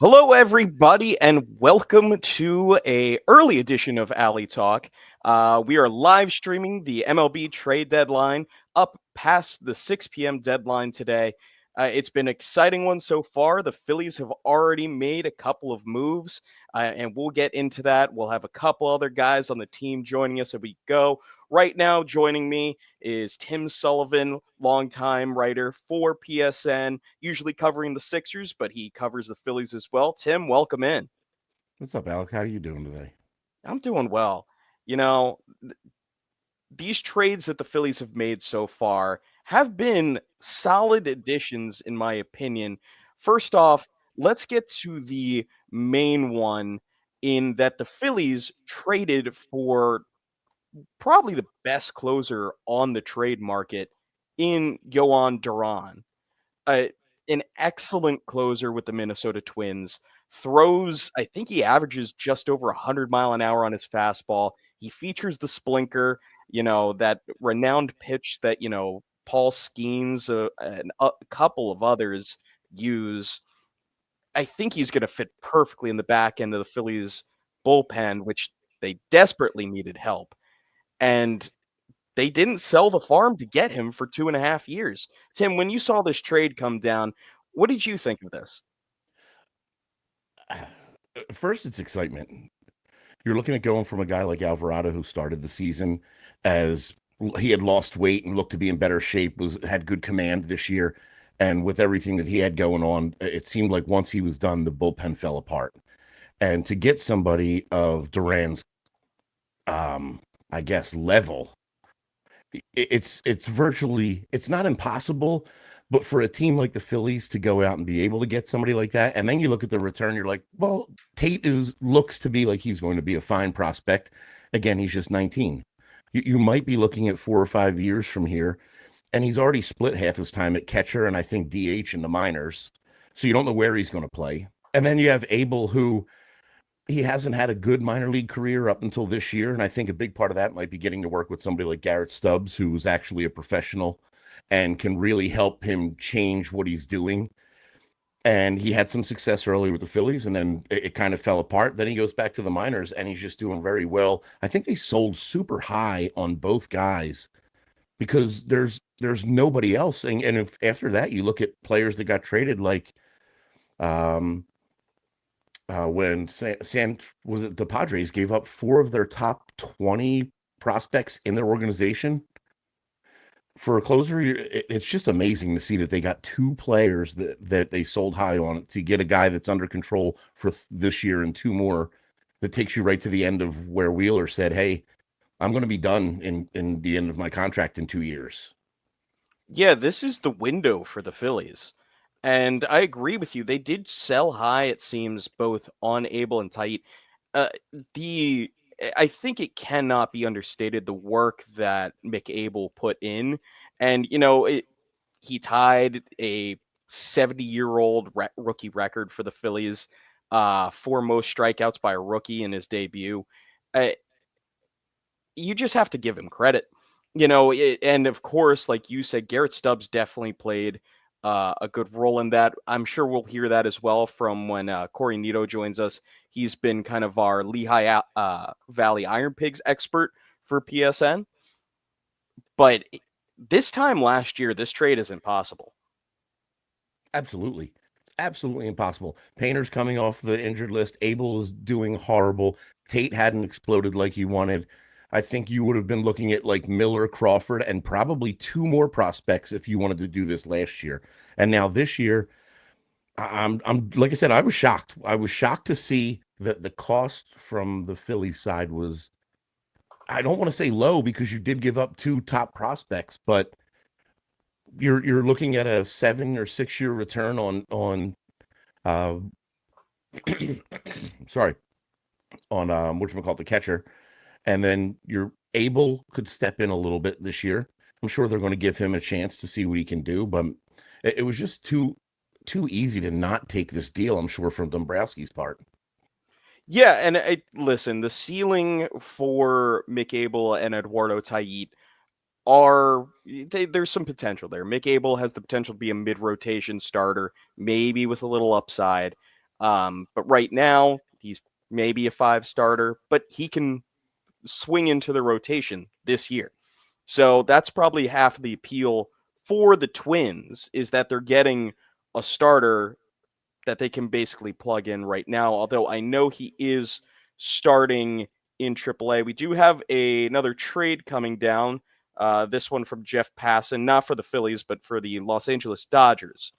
Hello, everybody, and welcome to a early edition of Alley Talk. We are live streaming the MLB trade deadline up past the 6 p.m. deadline today. It's been an exciting one so far. The Phillies have already made a couple of moves, and we'll get into that. We'll have a couple other guys on the team joining us as we go. Right now, joining me is Tim Sullivan, longtime writer for PSN, usually covering the Sixers, but he covers the Phillies as well. Tim, welcome in. What's up, Alec? How are you doing today? I'm doing well. You know, these trades that the Phillies have made so far have been solid additions, in my opinion. First off, let's get to the main one in that the Phillies traded for probably the best closer on the trade market in Jhoan Duran. Uh, an excellent closer with the Minnesota Twins. Throws, I think he averages just over 100 mile an hour on his fastball. He features the splinker, that renowned pitch that, Paul Skeens and a couple of others use. I think he's going to fit perfectly in the back end of the Phillies bullpen, which they desperately needed help. And they didn't sell the farm to get him for 2.5 years. Tim, when you saw this trade come down, what did you think of this? First, it's excitement. You're looking at going from a guy like Alvarado who started the season as he had lost weight and looked to be in better shape, was had good command this year, and with everything that he had going on, it seemed like once he was done, the bullpen fell apart. And to get somebody of Duran's, um, I guess, level, it's virtually it's not impossible, but for a team like the Phillies to go out and be able to get somebody like that, and then you look at the return, you're like, well, Tate is looks to be like he's going to be a fine prospect. Again, he's just 19. You might be looking at 4 or 5 years from here, and he's already split half his time at catcher and I think DH in the minors, so you don't know where he's going to play. And then you have Abel, who he hasn't had a good minor league career up until this year. And I think a big part of that might be getting to work with somebody like Garrett Stubbs, who's actually a professional and can really help him change what he's doing. And he had some success early with the Phillies, and then it kind of fell apart. Then he goes back to the minors, and he's just doing very well. I think they sold super high on both guys because there's nobody else. And if after that you look at players that got traded, like um, when was it the Padres gave up four of their top 20 prospects in their organization for a closer. It's just amazing to see that they got two players that they sold high on to get a guy that's under control for this year and two more that takes you right to the end of where Wheeler said, hey, I'm going to be done in the end of my contract in 2 years. Yeah, this is the window for the Phillies. And I agree with you. They did sell high, it seems, both on Abel and Tait. Uh, the I think it cannot be understated the work that McAbel put in. And, he tied a 70-year-old rookie record for the Phillies for most strikeouts by a rookie in his debut. Uh, you just have to give him credit. And of course, like you said, Garrett Stubbs definitely played a good role in that. I'm sure we'll hear that as well from when Cory joins us. He's been kind of our Lehigh Valley Iron Pigs expert for PSN. But this time last year, this trade is impossible. Absolutely. It's absolutely impossible. Painter's coming off the injured list. Abel is doing horrible. Tate hadn't exploded like he wanted. I think you would have been looking at like Miller, Crawford, and probably two more prospects if you wanted to do this last year. And now this year, I'm like I said, I was shocked. I was shocked to see that the cost from the Phillies side was, I don't want to say low because you did give up two top prospects, but you're looking at a 7 or 6 year return on uh sorry, on what you call the catcher, and then you're able could step in a little bit this year. I'm sure they're going to give him a chance to see what he can do, but it was just too easy to not take this deal. I'm sure from Dombrowski's part. Yeah, and listen, the ceiling for McAbel and Eduardo Tait there's some potential there. McAbel has the potential to be a mid rotation starter, maybe with a little upside. But right now, he's maybe a five starter, but he can swing into the rotation this year. So that's probably half of the appeal for the Twins is that they're getting a starter that they can basically plug in right now. Although I know he is starting in AAA. We do have another trade coming down. This one from Jeff Passan, not for the Phillies, but for the Los Angeles Dodgers.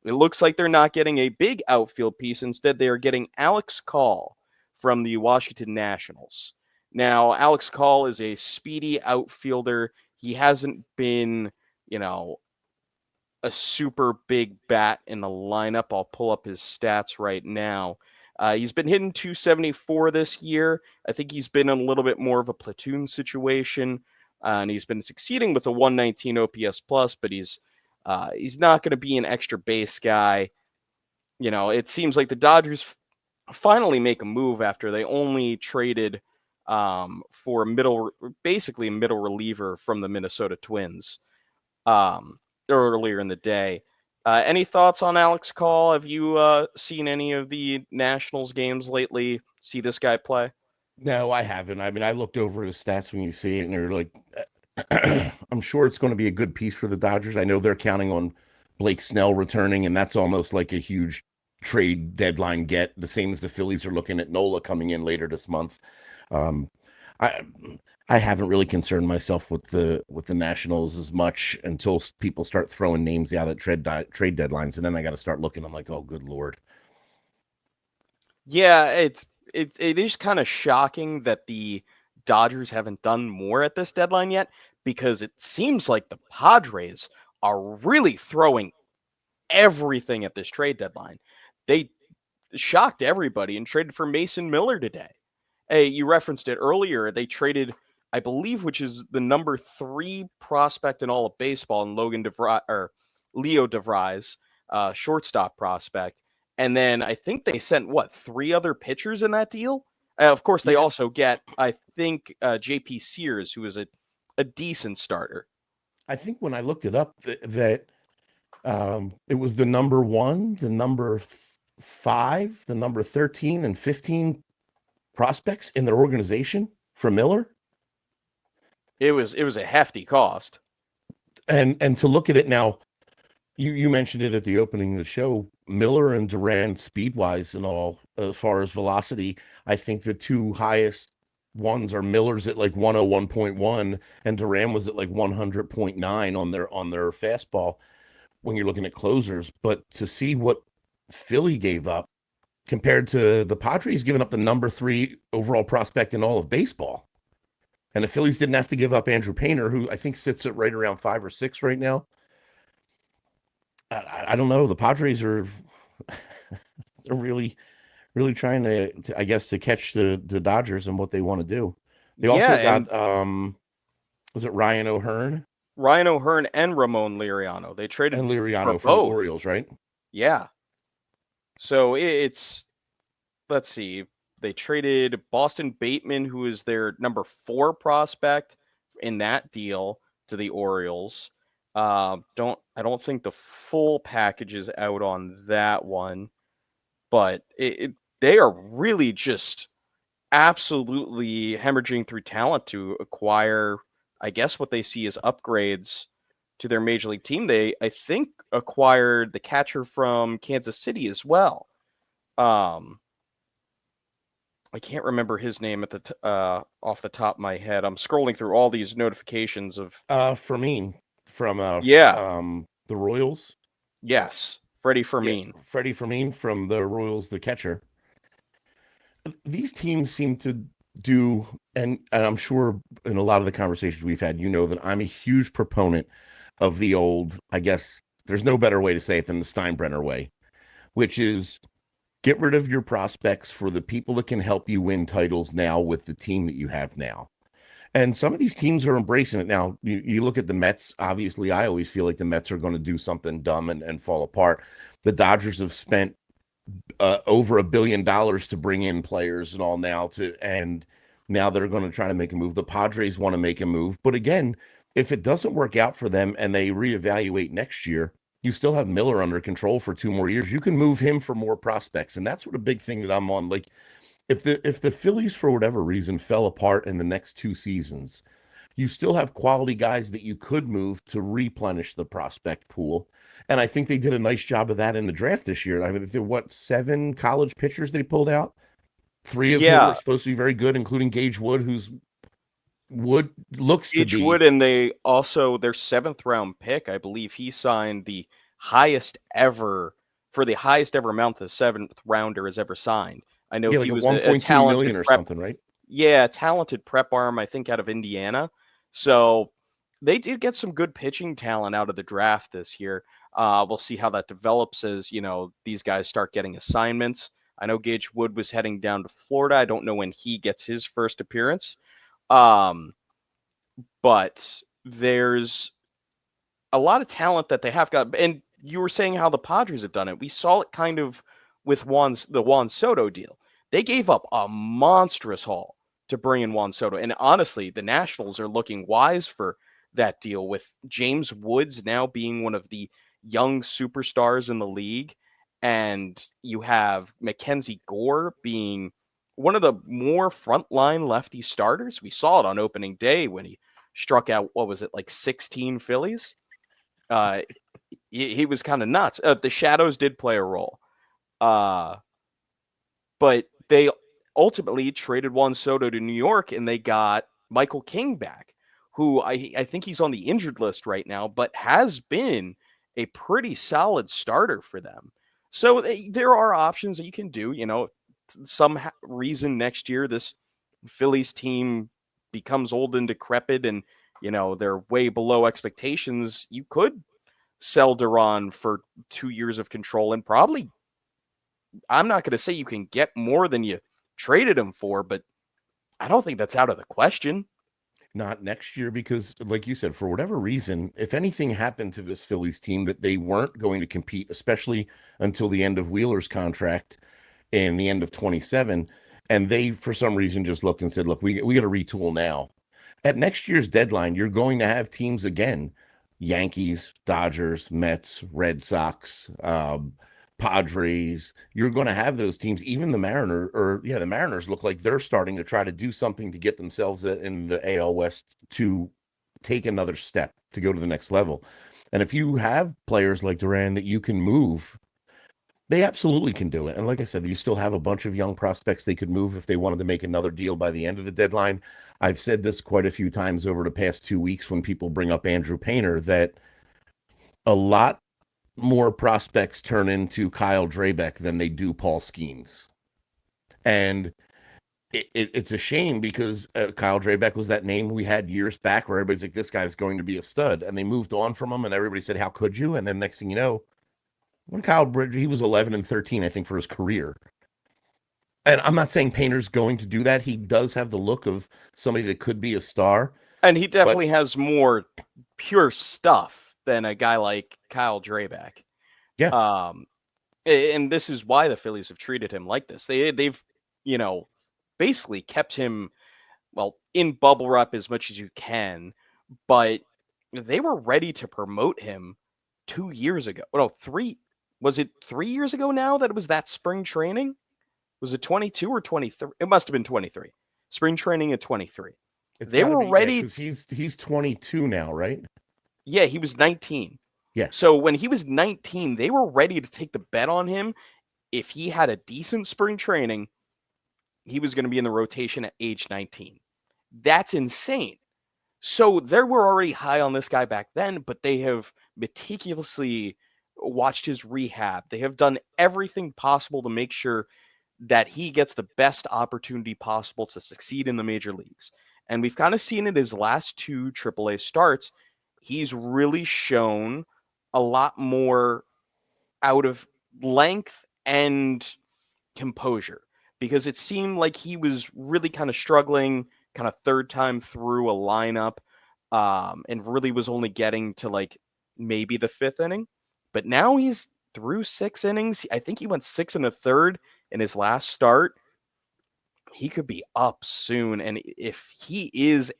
It looks like they're not getting a big outfield piece. Instead, they are getting Alex Call from the Washington Nationals. Now, Alex Call is a speedy outfielder. He hasn't been, you know, a super big bat in the lineup. I'll pull up his stats right now. He's been hitting 274 this year. I think he's been in a little bit more of a platoon situation, and he's been succeeding with a 119 OPS plus. But he's not going to be an extra base guy. You know, it seems like the Dodgers finally make a move after they only traded for basically a middle reliever from the Minnesota Twins um, earlier in the day. Any thoughts on Alex Call? Have you seen any of the Nationals games lately? See this guy play? No, I haven't. I mean, I looked over his stats when you see it, and they're like, I'm sure it's going to be a good piece for the Dodgers. I know they're counting on Blake Snell returning, and that's almost like a huge trade deadline get. The same as the Phillies are looking at Nola coming in later this month. Um, I I haven't really concerned myself with the Nationals as much until people start throwing names out at trade deadlines, and then I got to start looking. I'm like, oh, good lord. Yeah, it is kind of shocking that the Dodgers haven't done more at this deadline yet because it seems like the Padres are really throwing everything at this trade deadline. They shocked everybody and traded for Mason Miller today. Hey, you referenced it earlier. They traded, I believe, which is the number 3 prospect in all of baseball, and Leo DeVries, shortstop prospect. And then I think they sent what 3 other pitchers in that deal. Of course, they Yeah, also get, I think, J.P. Sears, who is a decent starter. I think when I looked it up, that it was the number one, the number five, the number 13, and 15 prospects in their organization for Miller. It was a hefty cost. And to look at it now, you mentioned it at the opening of the show. Miller and Duran, speed wise and all, as far as velocity, I think the two highest ones are Miller's at like 101.1, and Duran was at like 100.9 on their fastball when you're looking at closers. But to see what Philly gave up compared to the Padres giving up the number 3 overall prospect in all of baseball. And the Phillies didn't have to give up Andrew Painter, who I think sits at right around 5 or 6 right now. I don't know. The Padres are they're really trying to, I guess, to catch the Dodgers and what they want to do. They Yeah, also and got was it Ryan O'Hearn Ryan O'Hearn and Ramon Liriano. They traded and for Liriano from the both. Orioles, right? Yeah. So it's let's see. They traded Boston Bateman, who is their number 4 prospect in that deal, to the Orioles. Don't I don't think the full package is out on that one, but they are really just absolutely hemorrhaging through talent to acquire, I guess, what they see as upgrades to their major league team. They, I think, acquired the catcher from Kansas City as well. Um, I can't remember his name off the top of my head. I'm scrolling through all these notifications of Fermin from yeah, the Royals. yes, Freddie Yeah, Fermin. Freddie Fermin from the Royals, the catcher. These teams seem to do, and I'm sure in a lot of the conversations we've had, you know that I'm a huge proponent of the old, I guess there's no better way to say it than the Steinbrenner way, which is get rid of your prospects for the people that can help you win titles now with the team that you have now. And some of these teams are embracing it now. You look at the Mets. Obviously, I always feel like the Mets are going to do something dumb and fall apart. The Dodgers have spent over $1 billion to bring in players and all now and now they're going to try to make a move. The Padres want to make a move, but again, if it doesn't work out for them and they reevaluate next year, You still have Miller under control for 2 more years. You can move him for more prospects, and that's what a big thing that I'm on. Like, if the Phillies for whatever reason fell apart in the next 2 seasons, you still have quality guys that you could move to replenish the prospect pool. And I think they did a nice job of that in the draft this year. I mean, what, 7 college pitchers they pulled out, 3 of whom are Yeah, supposed to be very good, including Gage Wood, who's Wood looks to Gage be. Wood, and they also their seventh round pick, I believe he signed the highest ever for the highest ever amount the seventh rounder has ever signed. I know Yeah, he like a was a 1.2 talented million or prep, something, right? yeah, talented prep arm, I think out of Indiana. So they did get some good pitching talent out of the draft this year. We'll see how that develops as these guys start getting assignments. I know Gage Wood was heading down to Florida. I don't know when he gets his first appearance. Um, but there's a lot of talent that they have got. And you were saying how the Padres have done it. We saw it kind of with the Juan Soto deal. They gave up a monstrous haul to bring in Juan Soto. And honestly, the Nationals are looking wise for that deal with James Woods now being one of the young superstars in the league. And you have Mackenzie Gore being one of the more frontline lefty starters. We saw it on opening day when he struck out, what was it, like 16 Phillies? Uh, he was kind of nuts. The shadows did play a role, uh, but they ultimately traded Juan Soto to New York, and they got Michael King back, who I think he's on the injured list right now, but has been a pretty solid starter for them. So there are options that you can do. Some reason next year this Phillies team becomes old and decrepit, and they're way below expectations. You could sell Duran for 2 years of control, and probably I'm not going to say you can get more than you traded him for, but I don't think that's out of the question. Not next year, because, like you said, for whatever reason, if anything happened to this Phillies team that they weren't going to compete, especially until the end of Wheeler's contract in the end of 27, and they, for some reason, just looked and said, look, we got to retool now. At next year's deadline, you're going to have teams again: Yankees, Dodgers, Mets, Red Sox, Padres. You're going to have those teams. Even the Mariners look like they're starting to try to do something to get themselves in the AL West to take another step to go to the next level. And if you have players like Duran that you can move, they absolutely can do it. And like I said, you still have a bunch of young prospects they could move if they wanted to make another deal by the end of the deadline. I've said this quite a few times over the past 2 weeks when people bring up Andrew Painter, that a lot more prospects turn into Kyle Drabeck than they do Paul Skeens. And it's a shame, because Kyle Drabeck was that name we had years back where everybody's like, this guy's going to be a stud. And they moved on from him, and everybody said, how could you? And then next thing you know, when he was 11 and 13, I think, for his career. And I'm not saying Painter's going to do that. He does have the look of somebody that could be a star, And he but definitely has more pure stuff than a guy like Kyle Drabeck. yeah, Um, and this is why the Phillies have treated him like this. They've, you know, basically kept him, well, in bubble wrap as much as you can, but they were ready to promote him 2 years ago. No, was it 3 years ago now that it was that spring training? Was it 22 or 23? It must have been 23. Spring training at 23. it's They got to were be, yeah, ready. because he's 22 now, right? Yeah, he was 19. Yeah. So when he was 19, they were ready to take the bet on him. If he had a decent spring training, he was going to be in the rotation at age 19. That's insane. So they were already high on this guy back then, but they have meticulously watched his rehab. They have done everything possible to make sure that he gets the best opportunity possible to succeed in the major leagues. And we've kind of seen in his last two AAA starts, he's really shown a lot more out of length and composure, because it seemed like he was really kind of struggling kind of third time through a lineup, and really was only getting to like maybe the fifth inning. But now he's through 6 innings. I think he went 6 1/3 in his last start. He could be up soon. And if he is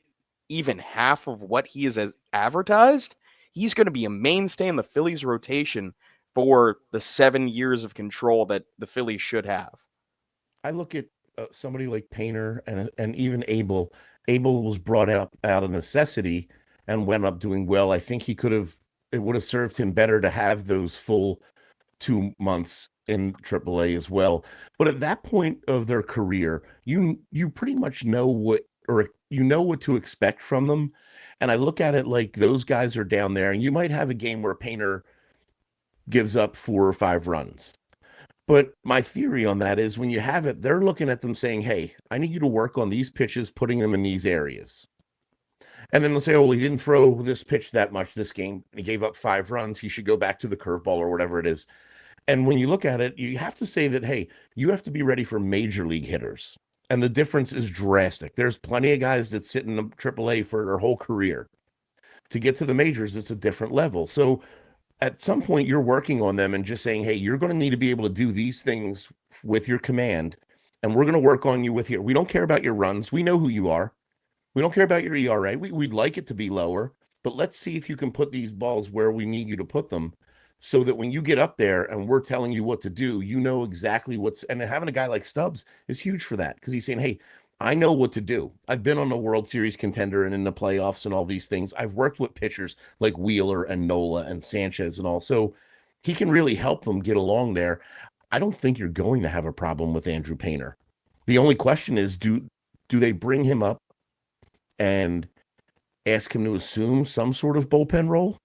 even half of what he is as advertised, he's going to be a mainstay in the Phillies rotation for the 7 years of control that the Phillies should have. I look at somebody like Painter and even Abel. Abel was brought up out of necessity and went up doing well. I think he could have. It would have served him better to have those full 2 months in AAA as well. But at that point of their career, you pretty much know what or you know what to expect from them. And I look at it like those guys are down there, and you might have a game where Painter gives up 4 or 5 runs. But my theory on that is when you have it, they're looking at them saying, hey, I need you to work on these pitches, putting them in these areas. And then they'll say, oh, well, he didn't throw this pitch that much this game. He gave up 5 runs. He should go back to the curveball or whatever it is. And when you look at it, you have to say that, hey, you have to be ready for major league hitters. And the difference is drastic. There's plenty of guys that sit in the AAA for their whole career. To get to the majors, it's a different level. So at some point, you're working on them and just saying, hey, you're going to need to be able to do these things with your command. And we're going to work on you with your, we don't care about your runs. We know who you are. We don't care about your ERA. We'd like it to be lower, but let's see if you can put these balls where we need you to put them so that when you get up there and we're telling you what to do, you know exactly what's, and having a guy like Stubbs is huge for that because he's saying, hey, I know what to do. I've been on a World Series contender and in the playoffs and all these things. I've worked with pitchers like Wheeler and Nola and Sanchez and all. So he can really help them get along there. I don't think you're going to have a problem with Andrew Painter. The only question is, do they bring him up and ask him to assume some sort of bullpen role?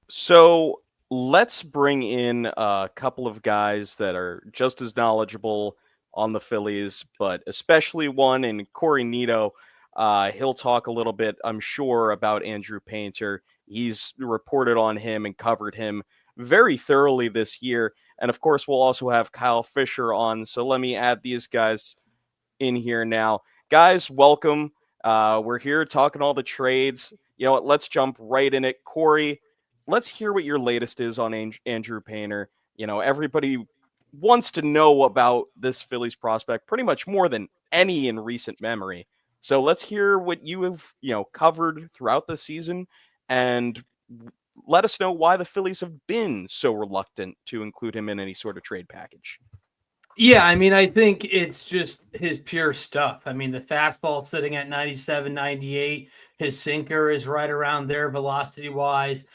So let's bring in a couple of guys that are just as knowledgeable on the Phillies, but especially one in Cory Nito. He'll talk a little bit, I'm sure, about Andrew Painter. He's reported on him and covered him very thoroughly this year. And of course, we'll also have Kyle Fisher on. So let me add these guys in here now. Guys, welcome. We're here talking all the trades. You know what? Let's jump right in it. Cory, let's hear what your latest is on Andrew Painter. You know, everybody wants to know about this Phillies prospect pretty much more than any in recent memory. So let's hear what you have, covered throughout the season and let us know why the Phillies have been so reluctant to include him in any sort of trade package. Yeah, I mean, I think it's just his pure stuff. I mean, the fastball sitting at 97, 98. His sinker is right around there velocity wise.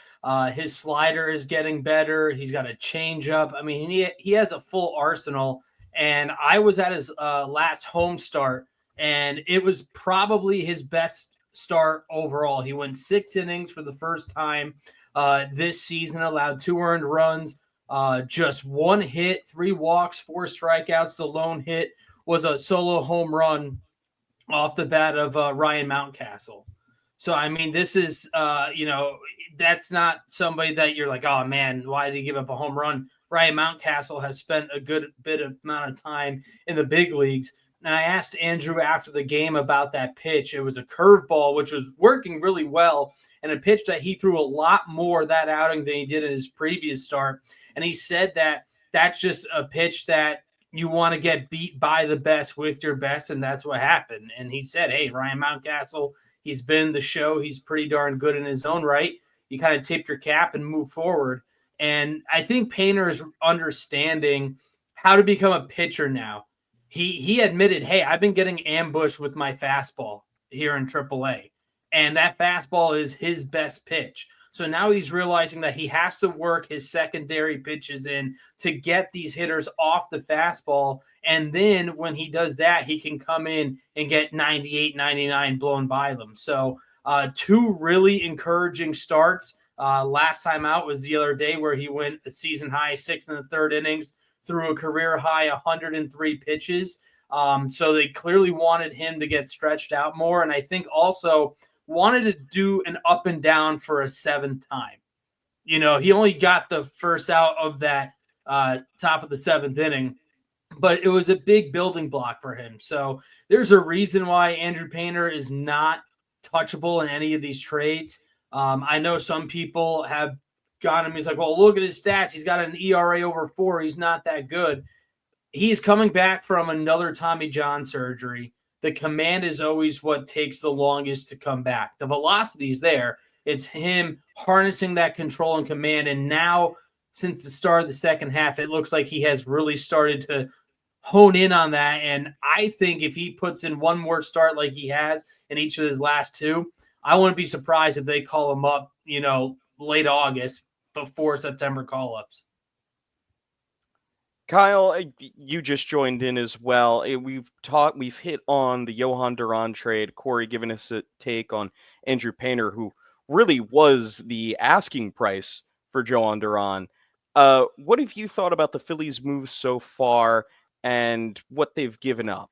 His slider is getting better. He's got a changeup. I mean, he has a full arsenal. And I was at his last home start, and it was probably his best start overall. He went 6 innings for the first time this season, allowed 2 earned runs. Just 1 hit, 3 walks, 4 strikeouts. The lone hit was a solo home run off the bat of Ryan Mountcastle. So, I mean, this is, that's not somebody that you're like, oh, man, why did he give up a home run? Ryan Mountcastle has spent a good bit of amount of time in the big leagues. And I asked Andrew after the game about that pitch. It was a curveball, which was working really well, and a pitch that he threw a lot more that outing than he did in his previous start. And he said that that's just a pitch that you want to get beat by the best with your best, and that's what happened. And he said, hey, Ryan Mountcastle, he's been the show. He's pretty darn good in his own right. You kind of tip your cap and move forward. And I think Painter is understanding how to become a pitcher now. He admitted, hey, I've been getting ambushed with my fastball here in AAA, and that fastball is his best pitch. So now he's realizing that he has to work his secondary pitches in to get these hitters off the fastball. And then when he does that, he can come in and get 98, 99 blown by them. So 2 really encouraging starts. Last time out was the other day where he went a season high 6 in the third innings, threw a career high 103 pitches. So they clearly wanted him to get stretched out more. And I think also wanted to do an up and down for a 7th time. You know, he only got the first out of that top of the 7th inning, but it was a big building block for him. So there's a reason why Andrew Painter is not touchable in any of these trades. I know some people have got him. He's like, well, look at his stats. He's got an ERA over 4. He's not that good. He's coming back from another Tommy John surgery. The command is always what takes the longest to come back. The velocity's there. It's him harnessing that control and command. And now, since the start of the second half, it looks like he has really started to hone in on that. And I think if he puts in one more start like he has in each of his last two, I wouldn't be surprised if they call him up, late August before September call-ups. Kyle, you just joined in as well. We've hit on the Jhoan Duran trade. Cory giving us a take on Andrew Painter, who really was the asking price for Jhoan Duran. What have you thought about the Phillies' moves so far and what they've given up?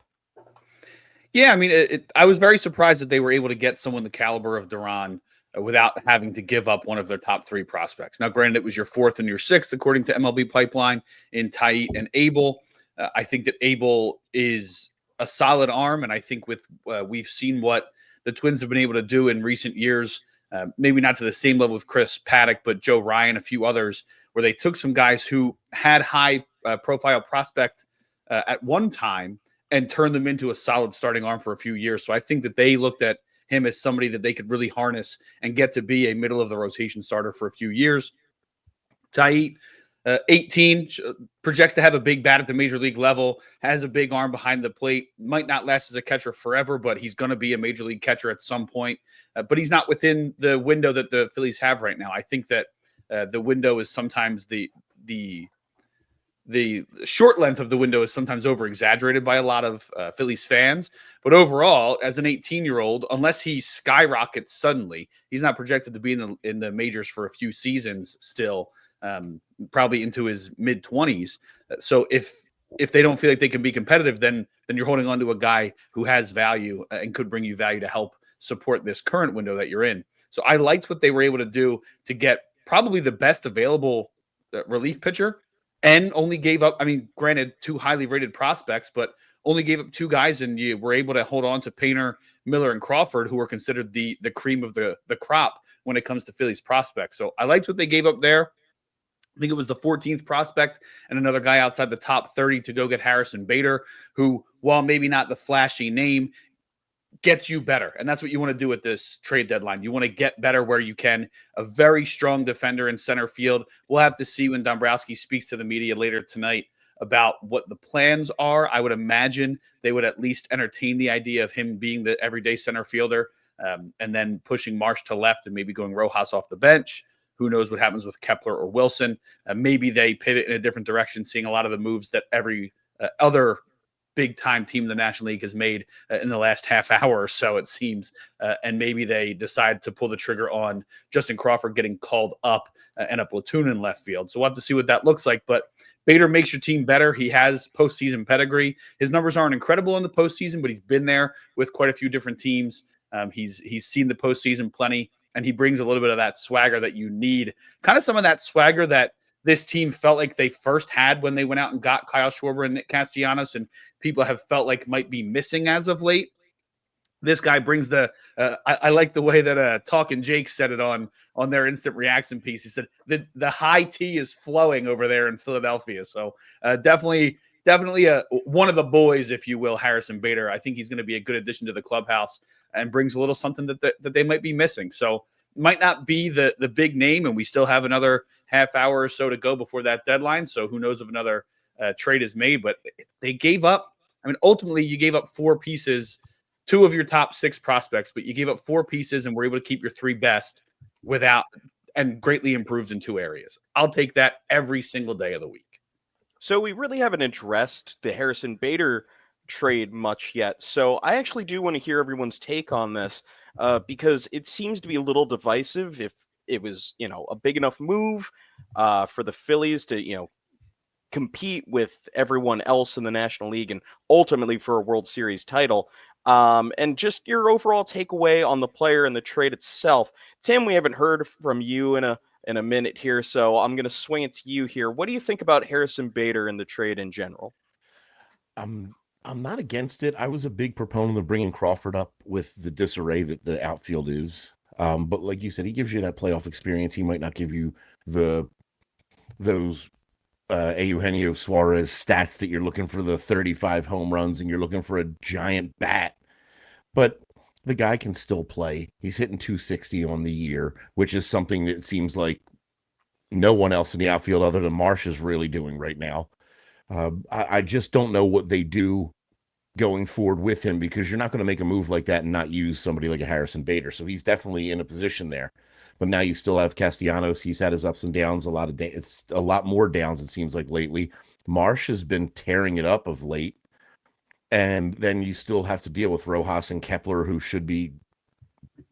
Yeah, I mean, I was very surprised that they were able to get someone the caliber of Duran without having to give up one of their top three prospects. Now, granted, it was your fourth and your sixth, according to MLB Pipeline, in Taiit and Abel. I think that Abel is a solid arm, and I think we've seen what the Twins have been able to do in recent years. Maybe not to the same level with Chris Paddock, but Joe Ryan, a few others, where they took some guys who had high profile prospect at one time and turn them into a solid starting arm for a few years. So I think that they looked at him as somebody that they could really harness and get to be a middle of the rotation starter for a few years. Taiit, 18, projects to have a big bat at the major league level, has a big arm behind the plate, might not last as a catcher forever, but he's going to be a major league catcher at some point. But he's not within the window that the Phillies have right now. I think that the window is sometimes the short length of the window is sometimes over exaggerated by a lot of Phillies fans. But overall, as an 18-year-old, unless he skyrockets suddenly, he's not projected to be in the majors for a few seasons still, probably into his mid-20s. So if they don't feel like they can be competitive, then you're holding on to a guy who has value and could bring you value to help support this current window that you're in. So I liked what they were able to do to get probably the best available relief pitcher, and only gave up, I mean, granted, two highly rated prospects, but only gave up two guys, and you were able to hold on to Painter, Miller, and Crawford, who are considered the cream of the crop when it comes to Phillies prospects. So I liked what they gave up there. I think it was the 14th prospect and another guy outside the top 30 to go get Harrison Bader, who, while maybe not the flashy name, gets you better. And that's what you want to do at this trade deadline. You want to get better where you can. A very strong defender in center field. We'll have to see when Dombrowski speaks to the media later tonight about what the plans are. I would imagine they would at least entertain the idea of him being the everyday center fielder, and then pushing Marsh to left and maybe going Rojas off the bench. Who knows what happens with Kepler or Wilson? Maybe they pivot in a different direction, seeing a lot of the moves that every other big-time team in the National League has made in the last half hour or so, it seems. And maybe they decide to pull the trigger on Justin Crawford getting called up and a platoon in left field. So we'll have to see what that looks like. But Bader makes your team better. He has postseason pedigree. His numbers aren't incredible in the postseason, but he's been there with quite a few different teams. He's seen the postseason plenty, and he brings a little bit of that swagger that you need. Kind of some of that swagger that this team felt like they first had when they went out and got Kyle Schwarber and Nick Castellanos, and people have felt like might be missing as of late. This guy brings the I like the way that Talkin' Jake said it on their instant reaction piece. He said the high tea is flowing over there in Philadelphia. So definitely one of the boys, if you will, Harrison Bader. I think he's going to be a good addition to the clubhouse and brings a little something that they might be missing. So might not be the big name, and we still have another half hour or so to go before that deadline. So who knows if another trade is made, but they gave up. I mean, ultimately you gave up four pieces, two of your top six prospects, but you gave up four pieces and were able to keep your three best without, and greatly improved in two areas. I'll take that every single day of the week. So we really haven't addressed the Harrison Bader trade much yet. So I actually do want to hear everyone's take on this, because it seems to be a little divisive. If it was, a big enough move for the Phillies to, compete with everyone else in the National League and ultimately for a World Series title. And just your overall takeaway on the player and the trade itself. Tim, we haven't heard from you in a minute here, so I'm going to swing it to you here. What do you think about Harrison Bader and the trade in general? I'm not against it. I was a big proponent of bringing Crawford up with the disarray that the outfield is. But like you said, he gives you that playoff experience. He might not give you those Eugenio Suarez stats that you're looking for, the 35 home runs, and you're looking for a giant bat. But the guy can still play. He's hitting 260 on the year, which is something that seems like no one else in the outfield other than Marsh is really doing right now. I just don't know what they do going forward with him, because you're not going to make a move like that and not use somebody like a Harrison Bader. So he's definitely in a position there. But now you still have Castellanos. He's had his ups and downs, it's a lot more downs, it seems like, lately. Marsh has been tearing it up of late. And then you still have to deal with Rojas and Kepler, who should be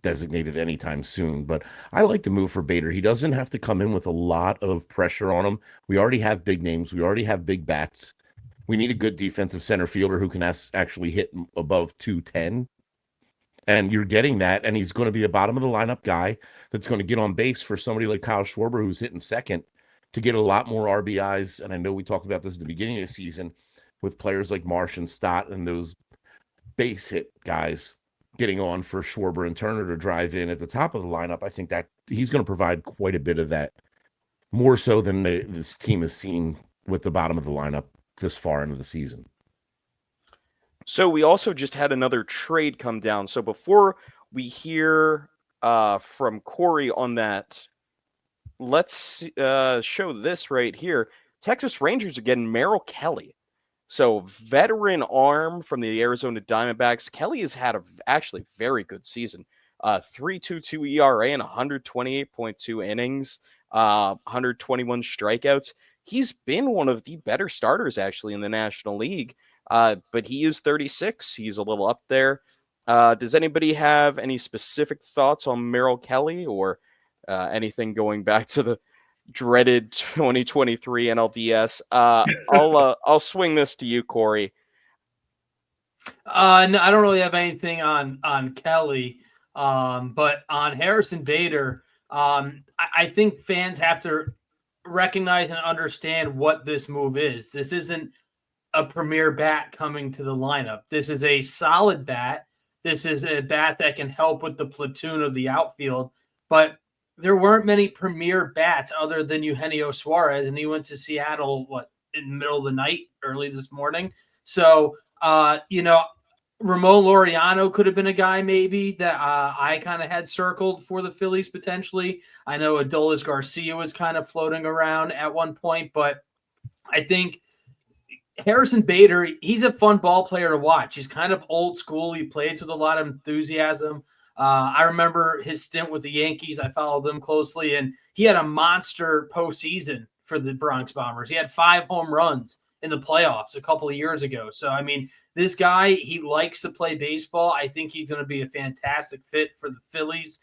designated anytime soon. But I like the move for Bader. He doesn't have to come in with a lot of pressure on him. We already have big names. We already have big bats. We need a good defensive center fielder who can actually hit above 210. And you're getting that. And he's going to be a bottom of the lineup guy that's going to get on base for somebody like Kyle Schwarber, who's hitting second, to get a lot more RBIs. And I know we talked about this at the beginning of the season with players like Marsh and Stott and those base hit guys getting on for Schwarber and Turner to drive in at the top of the lineup. I think that he's going to provide quite a bit of that, more so than this team has seen with the bottom of the lineup this far into the season. So we also just had another trade come down. So before we hear from Cory on that, let's show this right here. Texas Rangers are getting Merrill Kelly. So veteran arm from the Arizona Diamondbacks. Kelly has had a actually very good season. 3.22 ERA and 128.2 innings, 121 strikeouts. He's been one of the better starters actually in the National League. But he is 36. He's a little up there. Does anybody have any specific thoughts on Merrill Kelly, or anything going back to the dreaded 2023 NLDS? I'll swing this to you, Cory. No, I don't really have anything on Kelly, but on Harrison Bader, I think fans have to recognize and understand what this move is. This isn't a premier bat coming to the lineup. This is a solid bat. This is a bat that can help with the platoon of the outfield, but there weren't many premier bats other than Eugenio Suarez, and he went to Seattle, in the middle of the night, early this morning. So, Ramon Laureano could have been a guy maybe that I kind of had circled for the Phillies potentially. I know Adolis Garcia was kind of floating around at one point, but I think Harrison Bader, he's a fun ball player to watch. He's kind of old school. He plays with a lot of enthusiasm. I remember his stint with the Yankees. I followed them closely, and he had a monster postseason for the Bronx Bombers. He had 5 home runs in the playoffs a couple of years ago. So, I mean, this guy, he likes to play baseball. I think he's going to be a fantastic fit for the Phillies.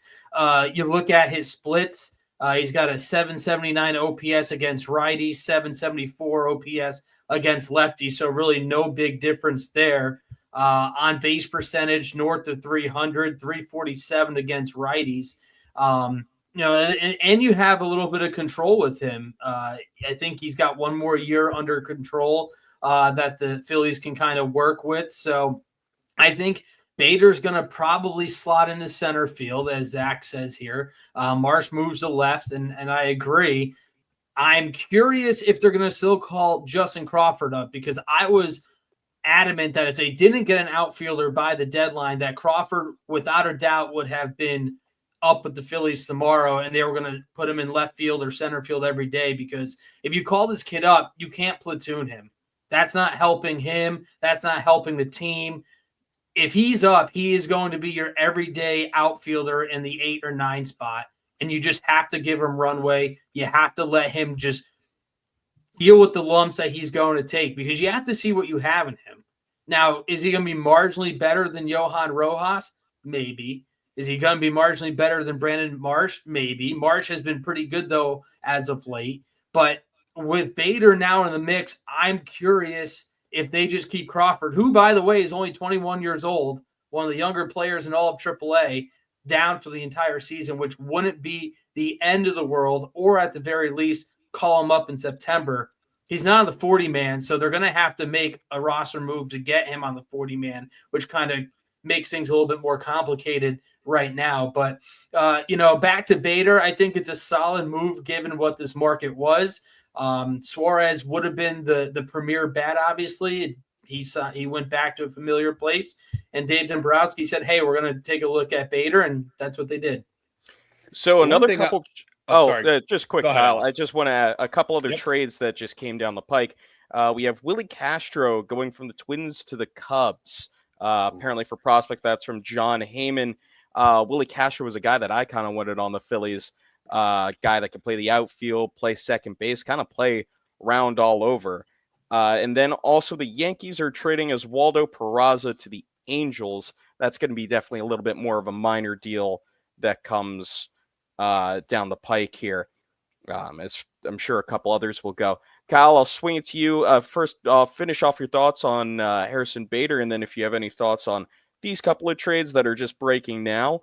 You look at his splits. He's got a 779 OPS against righties, 774 OPS against lefties. So really no big difference there. On base percentage, north of 300, 347 against righties. And you have a little bit of control with him. I think he's got one more year under control that the Phillies can kind of work with. So I think Bader's going to probably slot into center field, as Zach says here. Marsh moves to left, and I agree. I'm curious if they're going to still call Justin Crawford up, because I was adamant that if they didn't get an outfielder by the deadline, that Crawford, without a doubt, would have been up with the Phillies tomorrow, and they were going to put him in left field or center field every day, because if you call this kid up, you can't platoon him. That's not helping him. That's not helping the team. If he's up, he is going to be your everyday outfielder in the 8 or 9 spot, and you just have to give him runway. You have to let him just deal with the lumps that he's going to take, because you have to see what you have in him. Now, is he going to be marginally better than Johan Rojas? Maybe. Is he going to be marginally better than Brandon Marsh? Maybe. Marsh has been pretty good, though, as of late. But with Bader now in the mix, I'm curious if they just keep Crawford, who, by the way, is only 21 years old, one of the younger players in all of AAA, down for the entire season, which wouldn't be the end of the world, or at the very least, call him up in September. He's not on the 40-man, so they're going to have to make a roster move to get him on the 40-man, which kind of makes things a little bit more complicated right now. But, back to Bader, I think it's a solid move given what this market was. Suarez would have been the premier bat, obviously. He went back to a familiar place, And Dave Dombrowski said, hey, we're going to take a look at Bader, and that's what they did. So The one another thing couple. sorry. Just quick, Go ahead, Kyle. Alec. I just want to add a couple other Yep. trades that just came down the pike. We have Willie Castro going from the Twins to the Cubs. Apparently for prospect, that's from John Heyman. Willie Castro was a guy that I kind of wanted on the Phillies. Guy that could play the outfield, play second base, kind of play round all over. And then also the Yankees are trading Oswaldo Peraza to the Angels. That's going to be definitely a little bit more of a minor deal that comes down the pike here. As I'm sure a couple others will go. Kyle, I'll swing it to you. First, I'll finish off your thoughts on Harrison Bader, and then if you have any thoughts on these couple of trades that are just breaking now,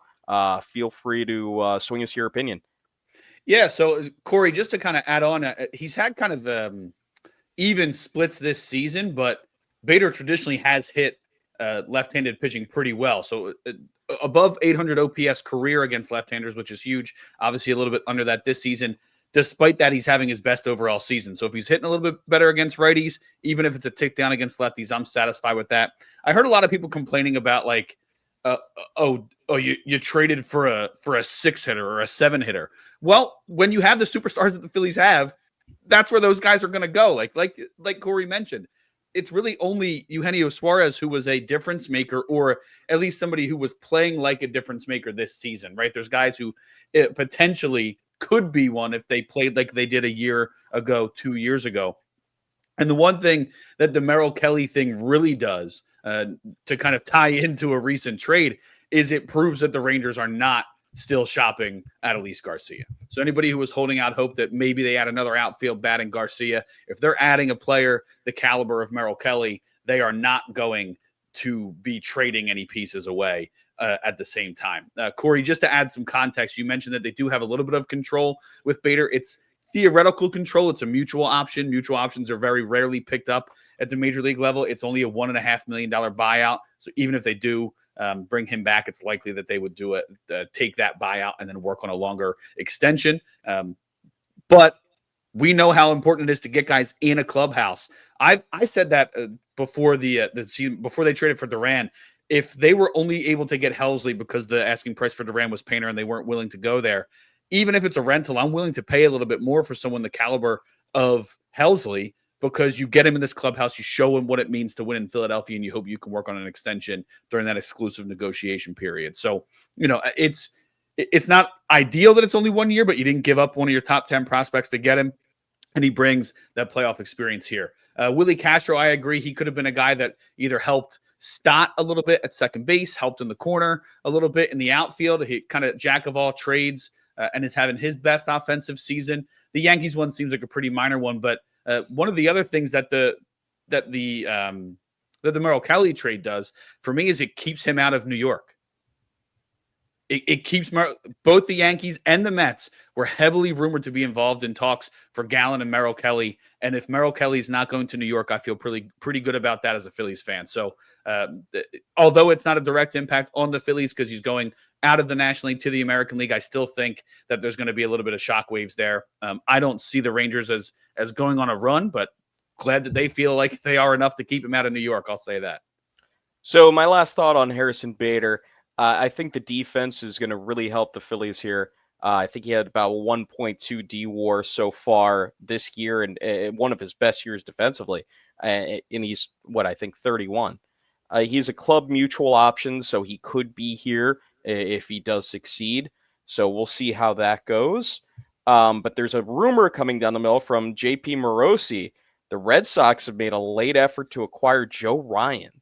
feel free to swing us your opinion. Yeah, so Cory, just to kind of add on, he's had kind of even splits this season, but Bader traditionally has hit left-handed pitching pretty well. So above 800 OPS career against left-handers, which is huge. Obviously a little bit under that this season. Despite that, he's having his best overall season. So if he's hitting a little bit better against righties, even if it's a tick down against lefties, I'm satisfied with that. I heard a lot of people complaining about like, you traded for a 6-hitter or a 7-hitter. Well, when you have the superstars that the Phillies have, that's where those guys are going to go. Like Cory mentioned, it's really only Eugenio Suarez who was a difference maker, or at least somebody who was playing like a difference maker this season, right? There's guys who potentially could be one if they played like they did a year ago, 2 years ago. And the one thing that the Merrill Kelly thing really does to kind of tie into a recent trade is it proves that the Rangers are not still shopping Adolis Garcia. So anybody who was holding out hope that maybe they add another outfield bat in Garcia, if they're adding a player the caliber of Merrill Kelly, they are not going to be trading any pieces away at the same time. Cory, just to add some context, you mentioned that they do have a little bit of control with Bader. It's theoretical control. It's a mutual option. Mutual options are very rarely picked up at the major league level. It's only a $1.5 million buyout. So even if they do bring him back, it's likely that they would do it, take that buyout and then work on a longer extension. But we know how important it is to get guys in a clubhouse. I said that before the season, before they traded for Duran. If they were only able to get Helsley because the asking price for Duran was Painter and they weren't willing to go there, even if it's a rental, I'm willing to pay a little bit more for someone the caliber of Helsley, because you get him in this clubhouse, you show him what it means to win in Philadelphia, and you hope you can work on an extension during that exclusive negotiation period. So, it's not ideal that it's only 1 year, but you didn't give up one of your top 10 prospects to get him, and he brings that playoff experience here. Willie Castro, I agree. He could have been a guy that either helped Stott a little bit at second base, helped in the corner a little bit in the outfield. He kind of jack of all trades and is having his best offensive season. The Yankees one seems like a pretty minor one, but one of the other things that the Merrill Kelly trade does for me is it keeps him out of New York. It keeps both the Yankees and the Mets were heavily rumored to be involved in talks for Gallen and Merrill Kelly. And if Merrill Kelly's not going to New York, I feel pretty good about that as a Phillies fan. So although it's not a direct impact on the Phillies because he's going out of the National League to the American League, I still think that there's going to be a little bit of shockwaves there. I don't see the Rangers as going on a run, but glad that they feel like they are enough to keep him out of New York. I'll say that. So my last thought on Harrison Bader, I think the defense is going to really help the Phillies here. I think he had about 1.2 D-WAR so far this year, and one of his best years defensively. And he's, I think 31. He's a club mutual option, so he could be here if he does succeed. So we'll see how that goes. But there's a rumor coming down the mill from JP Morosi. The Red Sox have made a late effort to acquire Joe Ryan,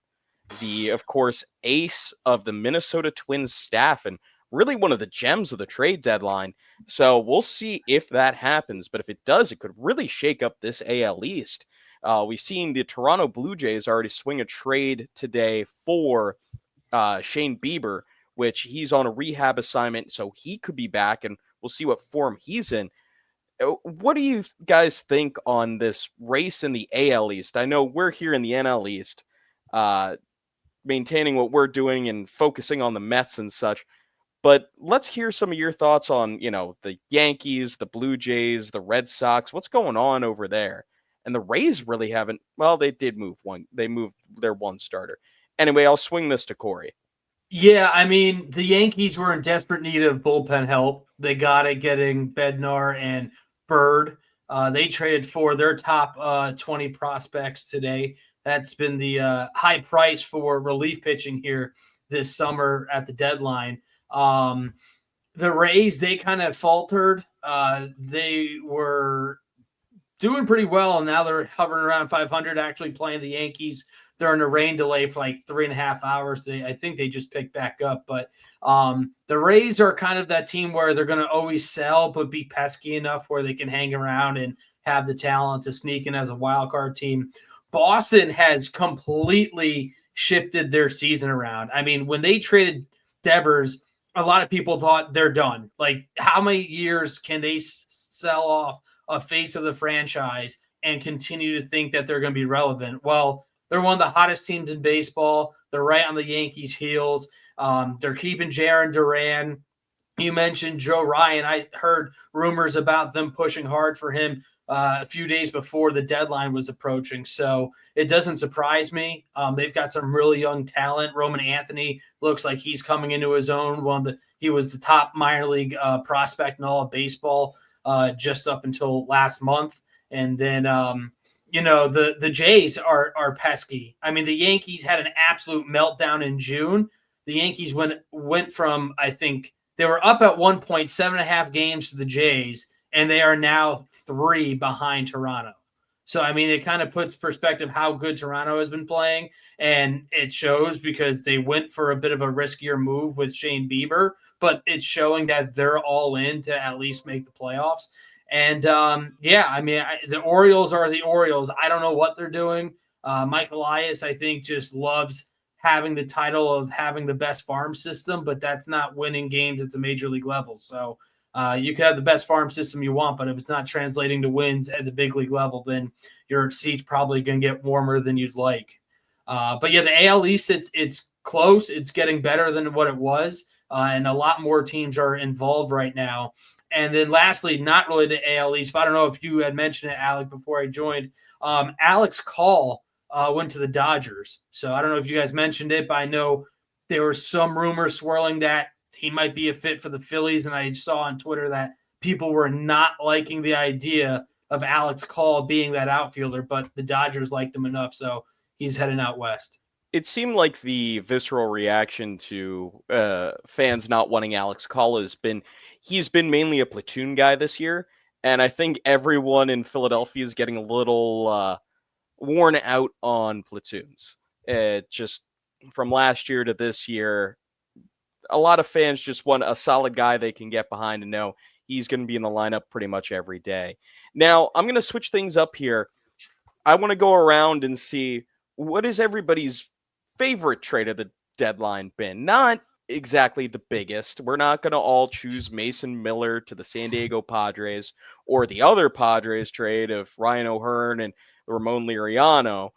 the, of course, ace of the Minnesota Twins staff and really one of the gems of the trade deadline. So we'll see if that happens. But if it does, it could really shake up this AL East. We've seen the Toronto Blue Jays already swing a trade today for Shane Bieber, which he's on a rehab assignment, so he could be back, and we'll see what form he's in. What do you guys think on this race in the AL East? I know we're here in the NL East, maintaining what we're doing and focusing on the Mets and such. But let's hear some of your thoughts on, the Yankees, the Blue Jays, the Red Sox. What's going on over there? And the Rays really haven't. Well, they did move one. They moved their one starter. Anyway, I'll swing this to Cory. Yeah, I mean, the Yankees were in desperate need of bullpen help. They got it getting Bednar and Bird. They traded for their top 20 prospects today. That's been the high price for relief pitching here this summer at the deadline. The Rays, they kind of faltered. They were doing pretty well, and now they're hovering around 500, actually playing the Yankees. They're in a rain delay for like 3.5 hours. I think they just picked back up. But the Rays are kind of that team where they're going to always sell, but be pesky enough where they can hang around and have the talent to sneak in as a wild card team. Boston has completely shifted their season around. I mean, when they traded Devers, a lot of people thought they're done. Like, how many years can they sell off a face of the franchise and continue to think that they're going to be relevant? Well, they're one of the hottest teams in baseball. They're right on the Yankees' heels. They're keeping Jhoan Duran. You mentioned Joe Ryan. I heard rumors about them pushing hard for him a few days before the deadline was approaching. So it doesn't surprise me. They've got some really young talent. Roman Anthony looks like he's coming into his own. He was the top minor league prospect in all of baseball just up until last month. And then, the Jays are pesky. I mean, the Yankees had an absolute meltdown in June. The Yankees went from, I think, they were up at 1 point, 7.5 games to the Jays, and they are now 3 behind Toronto. So, I mean, it kind of puts perspective how good Toronto has been playing, and it shows because they went for a bit of a riskier move with Shane Bieber, but it's showing that they're all in to at least make the playoffs. And, the Orioles are the Orioles. I don't know what they're doing. Mike Elias, I think, just loves having the title of having the best farm system, but that's not winning games at the major league level. So you can have the best farm system you want, but if it's not translating to wins at the big league level, then your seat's probably going to get warmer than you'd like. But yeah, the AL East, it's close. It's getting better than what it was, and a lot more teams are involved right now. And then lastly, not related to AL East, but I don't know if you had mentioned it, Alec, before I joined. Alex Call went to the Dodgers. So I don't know if you guys mentioned it, but I know there were some rumors swirling that he might be a fit for the Phillies. And I saw on Twitter that people were not liking the idea of Alex Call being that outfielder, but the Dodgers liked him enough. So he's heading out west. It seemed like the visceral reaction to fans not wanting Alex Call he's been mainly a platoon guy this year. And I think everyone in Philadelphia is getting a little worn out on platoons. Just from last year to this year, a lot of fans just want a solid guy they can get behind and know he's going to be in the lineup pretty much every day. Now, I'm going to switch things up here. I want to go around and see what is everybody's favorite trade of the deadline been. Not exactly the biggest. We're not going to all choose Mason Miller to the San Diego Padres or the other Padres trade of Ryan O'Hearn and Ramon Liriano.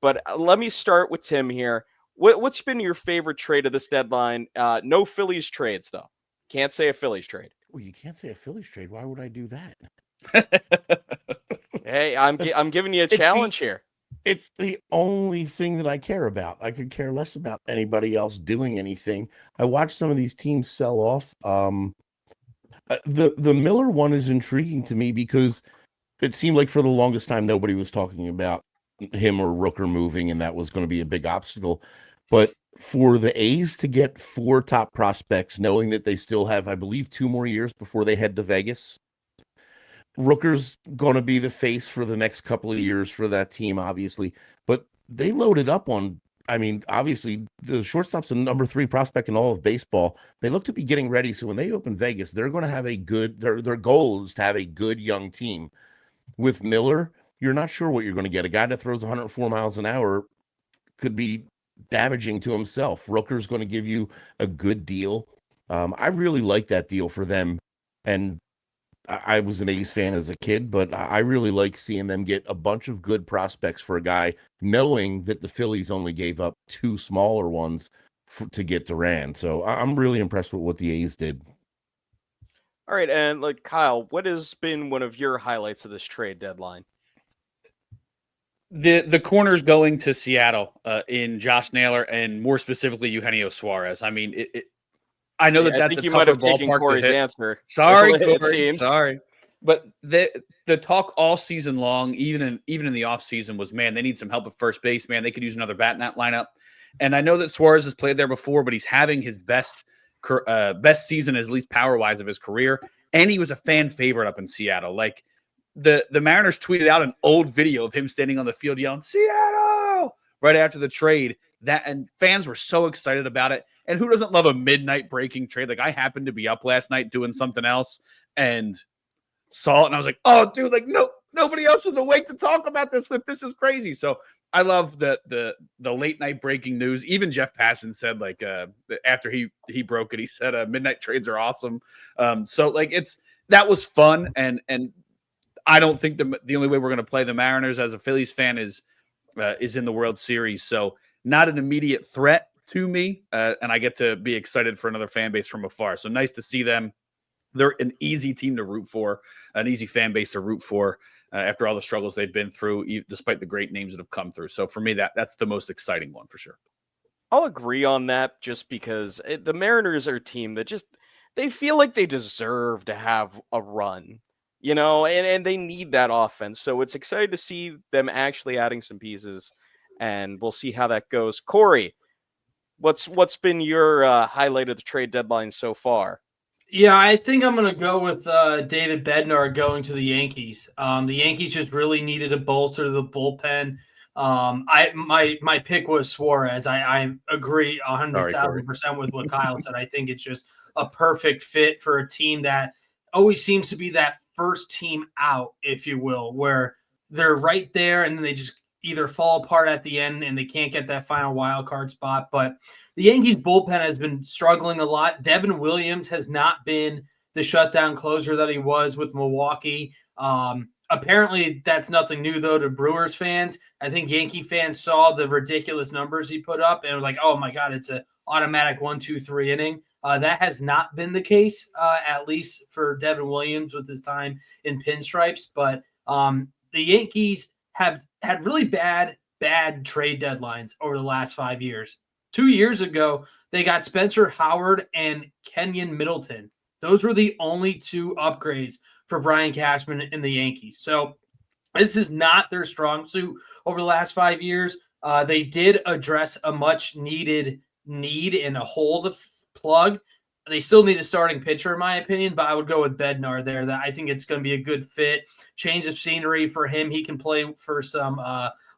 But let me start with Tim here. What's been your favorite trade of this deadline? No Phillies trades, though. Can't say a Phillies trade. Well, you can't say a Phillies trade. Why would I do that? Hey, I'm giving you a challenge here. It's the only thing that I care about. I could care less about anybody else doing anything. I watched some of these teams sell off. The Miller one is intriguing to me because it seemed like for the longest time nobody was talking about him or Rooker moving, and that was going to be a big obstacle. But for the A's to get 4 top prospects, knowing that they still have, I believe, 2 more years before they head to Vegas, Rooker's going to be the face for the next couple of years for that team, obviously. But they loaded up on, obviously, the shortstop's the number 3 prospect in all of baseball. They look to be getting ready. So when they open Vegas, they're going to have a good, their goal is to have a good young team. With Miller, you're not sure what you're going to get. A guy that throws 104 miles an hour could be damaging to himself. Rooker's going to give you a good deal. I really like that deal for them. And I was an A's fan as a kid, but I really like seeing them get a bunch of good prospects for a guy, knowing that the Phillies only gave up 2 smaller ones to get Duran. So I'm really impressed with what the A's did. All right, and Kyle, what has been one of your highlights of this trade deadline? The corners going to Seattle in Josh Naylor and more specifically Eugenio Suarez. I mean, I know that I that's think a you might tougher have taken ballpark to Corey's hit. answer. Sorry, It Cory. seems. Sorry. But the talk all season long, even in the offseason, was, man, they need some help at first base. Man, they could use another bat in that lineup. And I know that Suarez has played there before, but he's having his best season, at least power-wise, of his career. And he was a fan favorite up in Seattle. Like, the Mariners tweeted out an old video of him standing on the field yelling, Seattle, right after the trade. And fans were so excited about it. And who doesn't love a midnight breaking trade? Like, I happened to be up last night doing something else and saw it, and I was like, oh, dude, like, nobody else is awake to talk about this, but this is crazy. So I love the late night breaking news. Even Jeff Passan said, like, after he broke it, he said midnight trades are awesome. So like, that was fun, and I don't think the only way we're going to play the Mariners as a Phillies fan is in the World Series. So not an immediate threat to me, and I get to be excited for another fan base from afar. So nice to see them. They're an easy team to root for, an easy fan base to root for after all the struggles they've been through, despite the great names that have come through. So for me, that's the most exciting one for sure. I'll agree on that just because the Mariners are a team that they feel like they deserve to have a run, and they need that offense. So it's exciting to see them actually adding some pieces, and we'll see how that goes. Cory, what's been your highlight of the trade deadline so far? Yeah, I think I'm going to go with David Bednar going to the Yankees. The Yankees just really needed to bolster the bullpen. My pick was Suarez. I agree 100,000% with what Kyle said. I think it's just a perfect fit for a team that always seems to be that first team out, if you will, where they're right there and then they just either fall apart at the end and they can't get that final wild card spot. But the Yankees bullpen has been struggling a lot. Devin Williams has not been the shutdown closer that he was with Milwaukee. Apparently, that's nothing new, though, to Brewers fans. I think Yankee fans saw the ridiculous numbers he put up and were like, oh, my God, it's an automatic 1-2-3 inning. That has not been the case, at least for Devin Williams with his time in pinstripes. But the Yankees have had really bad trade deadlines over the last 5 years. 2 years ago, they got Spencer Howard and Kenyon Middleton. Those were the only two upgrades for Brian Cashman in the Yankees. So this is not their strong suit over the last 5 years. They did address a much needed need and a hole to plug. They still need a starting pitcher, in my opinion, but I would go with Bednar there. That I think it's going to be a good fit. Change of scenery for him. He can play for some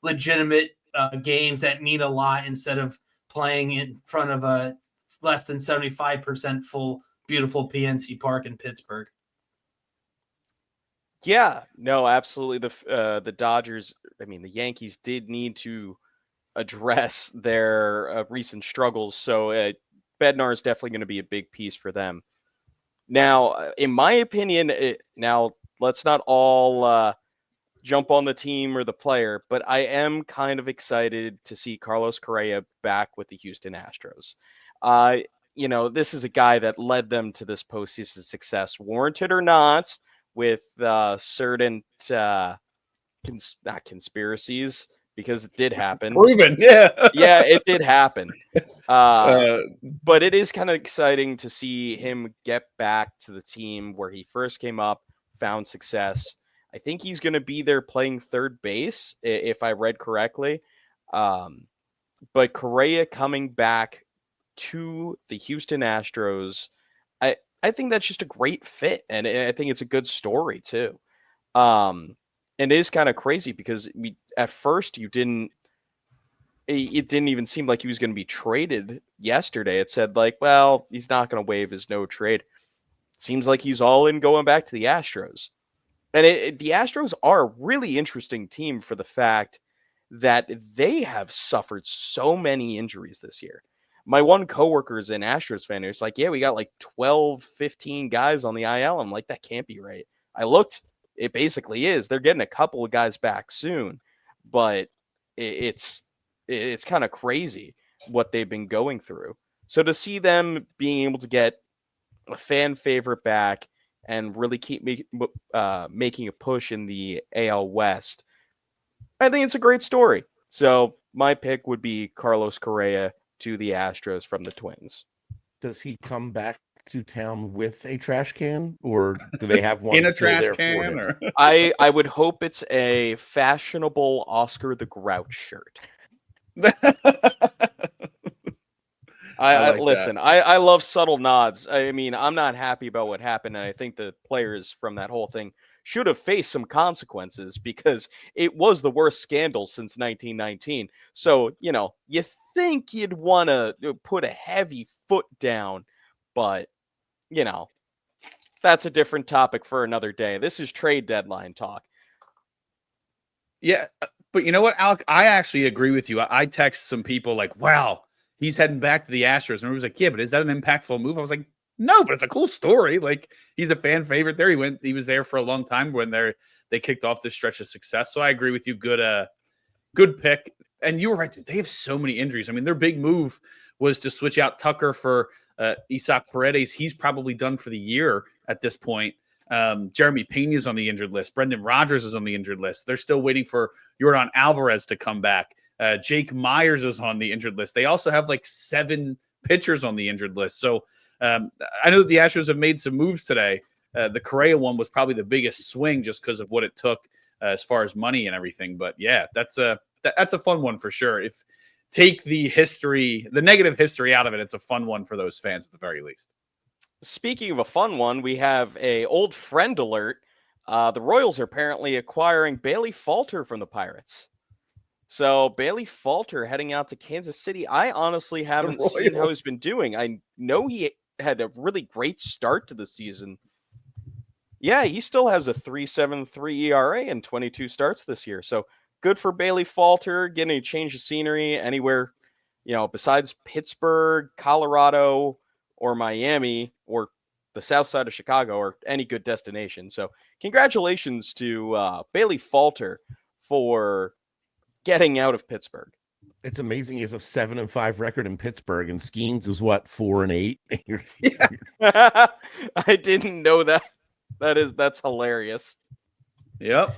legitimate games that mean a lot instead of playing in front of a less than 75% full, beautiful PNC Park in Pittsburgh. Yeah, no, absolutely. The Dodgers, the Yankees did need to address their recent struggles. So Bednar is definitely going to be a big piece for them. Now, in my opinion, now let's not all jump on the team or the player, but I am kind of excited to see Carlos Correa back with the Houston Astros. This is a guy that led them to this postseason success, warranted or not, with certain not conspiracies, because it did happen. Proven, yeah. Yeah, it did happen. But it is kind of exciting to see him get back to the team where he first came up, found success. I think he's going to be there playing third base, if I read correctly. But Correa coming back to the Houston Astros, I think that's just a great fit, and I think it's a good story too. And it is kind of crazy because at first it didn't even seem like he was going to be traded yesterday. It said like, well, he's not going to waive his no trade. Seems like he's all in going back to the Astros. And the Astros are a really interesting team for the fact that they have suffered so many injuries this year. My one coworker is an Astros fan. It's like, yeah, we got like 12, 15 guys on the IL. I'm like, that can't be right. I looked, it basically is. They're getting a couple of guys back soon, but it's kind of crazy what they've been going through. So to see them being able to get a fan favorite back and really keep making a push in the AL West, I think it's a great story. So my pick would be Carlos Correa to the Astros from the Twins. Does he come back to town with a trash can, or do they have one In a still trash there for can, him? or I would hope it's a fashionable Oscar the Grouch shirt. I I like that. listen. I love subtle nods. I mean, I'm not happy about what happened, and I think the players from that whole thing should have faced some consequences because it was the worst scandal since 1919. So you think you'd want to put a heavy foot down, but you know that's a different topic for another day. This is trade deadline talk. Yeah, but you know what, Alec? I actually agree with you. I text some people like, "Wow, he's heading back to the Astros," and I was like, "Yeah, but is that an impactful move?" I was like, "No, but it's a cool story. Like, he's a fan favorite there. He was there for a long time when they kicked off this stretch of success." So I agree with you. Good pick. And you were right. Dude, they have so many injuries. I mean, their big move was to switch out Tucker for Isaac Paredes. He's probably done for the year at this point. Jeremy Pena's on the injured list. Brendan Rodgers is on the injured list. They're still waiting for Jordan Alvarez to come back. Jake Myers is on the injured list. They also have like 7 pitchers on the injured list. So I know that the Astros have made some moves today. The Correa one was probably the biggest swing just because of what it took as far as money and everything. But yeah, that's a fun one for sure. If take the negative history out of it, it's a fun one for those fans at the very least. Speaking of a fun one, we have a old friend alert. The Royals are apparently acquiring Bailey Falter from the Pirates. So Bailey Falter heading out to Kansas City. I honestly haven't seen how he's been doing. I know he had a really great start to the season. Yeah, he still has a 3.73 ERA and 22 starts this year. So good for Bailey Falter, getting a change of scenery anywhere, besides Pittsburgh, Colorado, or Miami, or the south side of Chicago, or any good destination. So congratulations to Bailey Falter for getting out of Pittsburgh. It's amazing. He has a 7-5 record in Pittsburgh, and Skeens is what, 4-8. I didn't know that. That's hilarious. Yep.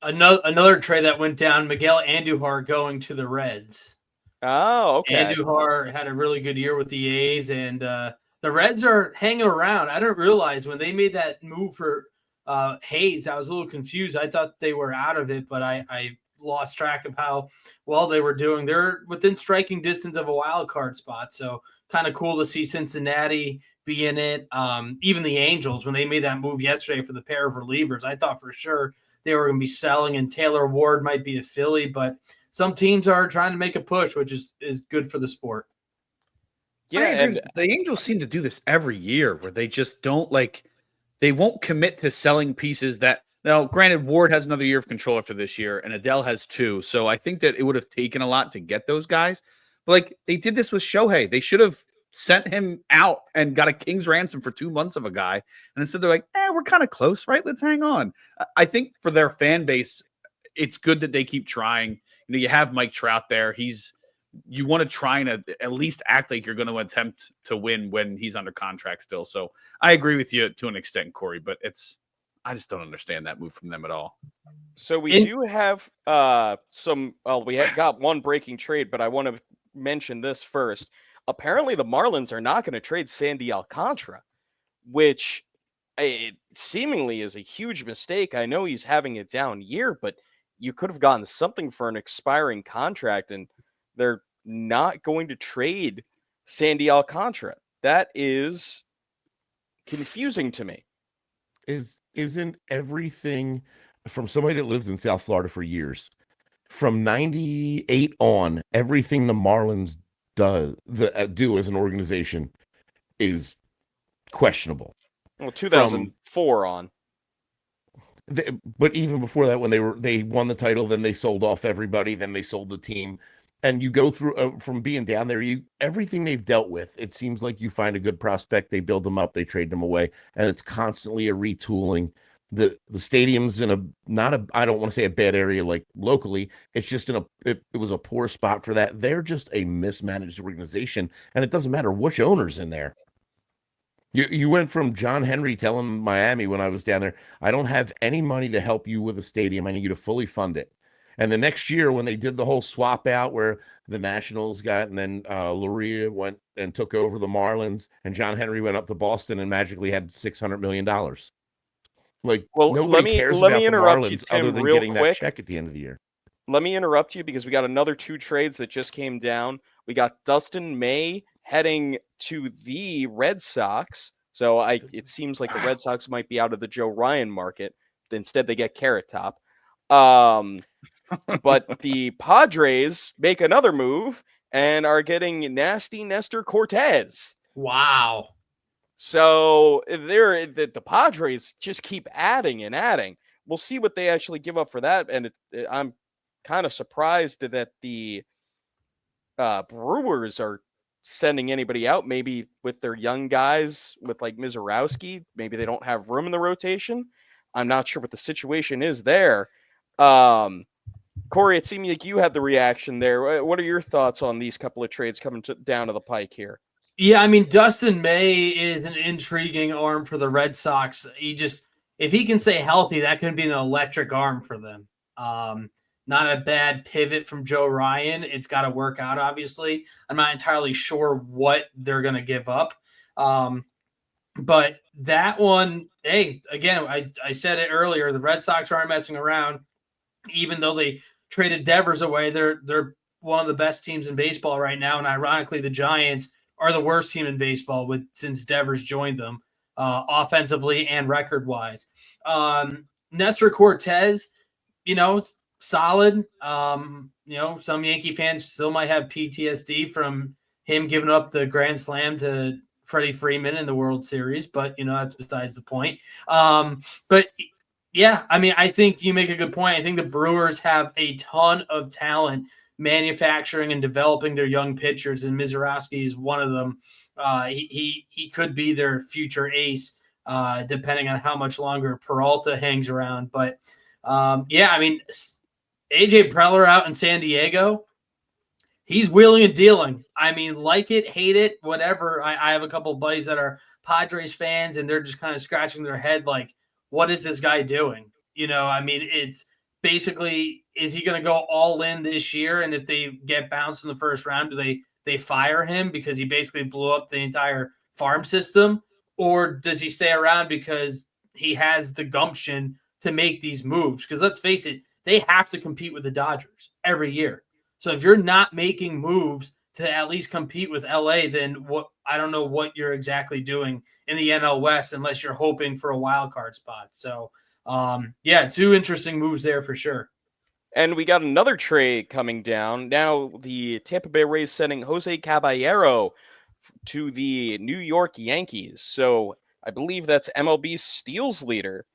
Another trade that went down, Miguel Andujar going to the Reds. Oh, okay. Andujar had a really good year with the A's, and the Reds are hanging around. I didn't realize when they made that move for Hayes, I was a little confused. I thought they were out of it, but I lost track of how well they were doing. They're within striking distance of a wild card spot, so kind of cool to see Cincinnati be in it. Even the Angels, when they made that move yesterday for the pair of relievers, I thought for sure they were going to be selling, and Taylor Ward might be a Philly, but some teams are trying to make a push, which is good for the sport. Yeah, and the Angels seem to do this every year where they just don't they won't commit to selling pieces that. Now, granted, Ward has another year of control after this year, and Adele has 2. So I think that it would have taken a lot to get those guys. But they did this with Shohei. They should have sent him out and got a king's ransom for 2 months of a guy. And instead they're like, we're kind of close, right? Let's hang on. I think for their fan base, it's good that they keep trying. You have Mike Trout there. You want to try and at least act like you're going to attempt to win when he's under contract still. So I agree with you to an extent, Cory, but I just don't understand that move from them at all. So we do have we got one breaking trade, but I want to mention this first. Apparently the Marlins are not going to trade Sandy Alcantara, which seemingly is a huge mistake. I know he's having a down year, but you could have gotten something for an expiring contract, and they're not going to trade Sandy Alcantara. That is confusing to me. Isn't everything from somebody that lives in South Florida for years, from 98 on, everything the Marlins do as an organization is questionable. Well, 2004 on. But even before that, when they won the title, then they sold off everybody, then they sold the team. And you go through from being down there, everything they've dealt with, it seems like you find a good prospect, they build them up, they trade them away, and it's constantly a retooling. The stadium's in I don't want to say a bad area like locally, it's just it was a poor spot for that. They're just a mismanaged organization, and it doesn't matter which owner's in there. You went from John Henry telling Miami when I was down there, I don't have any money to help you with a stadium, I need you to fully fund it. And the next year, when they did the whole swap out where the Nationals got, and then Luria went and took over the Marlins, and John Henry went up to Boston and magically had $600 million. Like, Well, nobody cares let about me the interrupt you, Marlins other Tim, than real getting that quick. check at the end of the year. Let me interrupt you because we got another 2 trades that just came down. We got Dustin May heading to the Red Sox. So it seems like the Red Sox might be out of the Joe Ryan market. Instead, they get Carrot Top. But the Padres make another move and are getting nasty Nestor Cortez. Wow. So the Padres just keep adding and adding. We'll see what they actually give up for that. And I'm kind of surprised that the Brewers are sending anybody out, maybe with their young guys, with like Mizorowski. Maybe they don't have room in the rotation. I'm not sure what the situation is there. Cory, it seemed like you had the reaction there. What are your thoughts on these couple of trades coming down to the pike here? Yeah, I mean, Dustin May is an intriguing arm for the Red Sox. If he can stay healthy, that could be an electric arm for them. Not a bad pivot from Joe Ryan. It's got to work out, obviously. I'm not entirely sure what they're going to give up. But that one, hey, again, I said it earlier, the Red Sox aren't messing around. Even though they traded Devers away, they're one of the best teams in baseball right now. And ironically, the Giants are the worst team in baseball since Devers joined them, offensively and record-wise. Nestor Cortez, it's solid. Some Yankee fans still might have PTSD from him giving up the grand slam to Freddie Freeman in the World Series, but that's besides the point. But yeah, I mean, I think you make a good point. I think the Brewers have a ton of talent manufacturing and developing their young pitchers, and Mizorowski is one of them. He could be their future ace, depending on how much longer Peralta hangs around. But yeah, I mean, AJ Preller out in San Diego, he's wheeling and dealing. I mean, like it, hate it, whatever. I have a couple of buddies that are Padres fans, and they're just kind of scratching their head like, what is this guy doing? I mean, it's basically, is he going to go all in this year? And if they get bounced in the first round, do they fire him because he basically blew up the entire farm system? Or does he stay around because he has the gumption to make these moves? Because let's face it, they have to compete with the Dodgers every year. So if you're not making moves to at least compete with LA, then I don't know what you're exactly doing in the NL West unless you're hoping for a wild card spot. So, yeah, 2 interesting moves there for sure. And we got another trade coming down. Now the Tampa Bay Rays sending Jose Caballero to the New York Yankees. So I believe that's MLB steals leader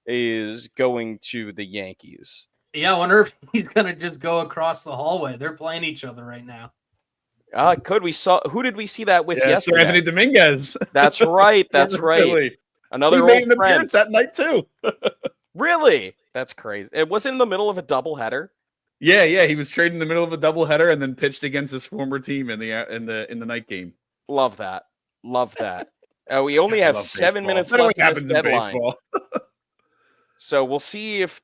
is going to the Yankees. Yeah, I wonder if he's going to just go across the hallway. They're playing each other right now. Who did we see that with yesterday? Sir Anthony Dominguez. That's right. That's right. Philly. Another he old made an friend. appearance that night too. Really? That's crazy. It was in the middle of a doubleheader. Yeah. He was traded in the middle of a doubleheader and then pitched against his former team in the night game. Love that. We only have 7 minutes left in this deadline. So we'll see if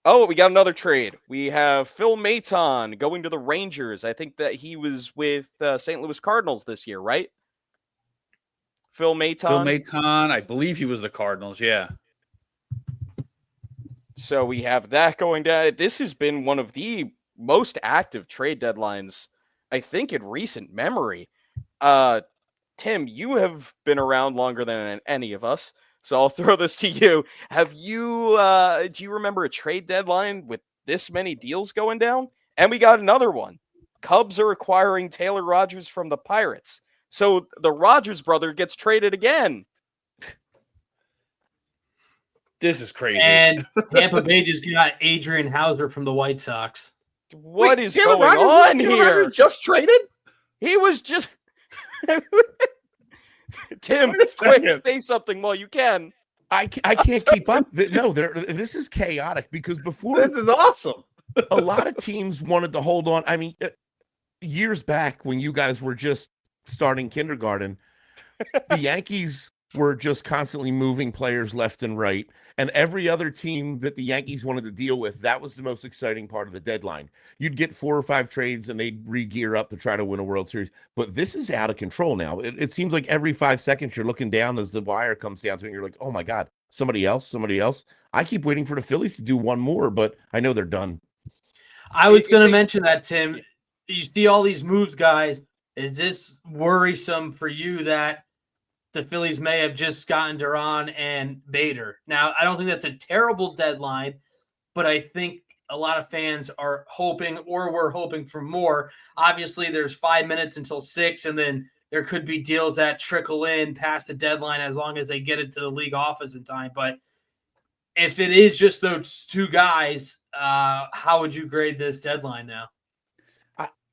Oh, we got another trade. We have Phil Maton going to the Rangers. I think that he was with St. Louis Cardinals this year, right? Phil Maton, I believe he was the Cardinals, yeah. So we have that going down. This has been one of the most active trade deadlines, I think, in recent memory. Tim, you have been around longer than any of us. So I'll throw this to you. Do you remember a trade deadline with this many deals going down? And we got another one. Cubs are acquiring Taylor Rogers from the Pirates. So the Rogers brother gets traded again. This is crazy. And Tampa Bay just got Adrian Hauser from the White Sox. What is going on here? Rogers just traded? He was just... Tim, quick, say something while you can. I can't keep up. No, this is chaotic because before this is awesome. A lot of teams wanted to hold on. I mean, years back when you guys were just starting kindergarten, the Yankees were just constantly moving players left and right. And every other team that the Yankees wanted to deal with, that was the most exciting part of the deadline. You'd get 4 or 5 trades and they'd re-gear up to try to win a World Series. But this is out of control now. It seems like every 5 seconds you're looking down as the wire comes down to it. And you're like, oh my God, somebody else, somebody else. I keep waiting for the Phillies to do one more, but I know they're done. I was going to mention that, Tim. You see all these moves, guys. Is this worrisome for you that the Phillies may have just gotten Duran and Bader? Now, I don't think that's a terrible deadline, but I think a lot of fans are hoping, or we're hoping for more. Obviously, there's 5 minutes until 6, and then there could be deals that trickle in past the deadline as long as they get it to the league office in time. But if it is just those two guys, how would you grade this deadline now?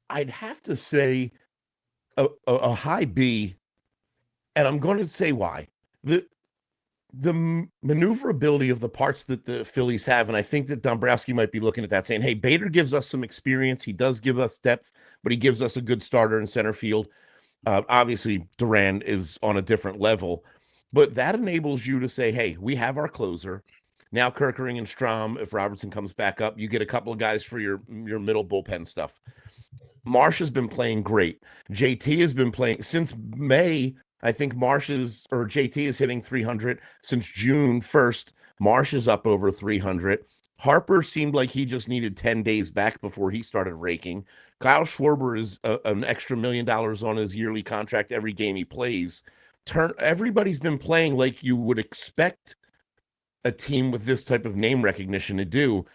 I'd have to say a high B, and I'm going to say why. The maneuverability of the parts that the Phillies have, and I think that Dombrowski might be looking at that saying, hey, Bader gives us some experience. He does give us depth, but he gives us a good starter in center field. Obviously, Duran is on a different level, but that enables you to say, hey, we have our closer. Now Kerkering and Strom, if Robertson comes back up, you get a couple of guys for your middle bullpen stuff. Marsh has been playing great. JT has been playing since May. I think JT is hitting 300 since June 1st. Marsh is up over 300. Harper seemed like he just needed 10 days back before he started raking. Kyle Schwarber is an extra $1 million on his yearly contract every game he plays. Everybody's been playing like you would expect a team with this type of name recognition to do.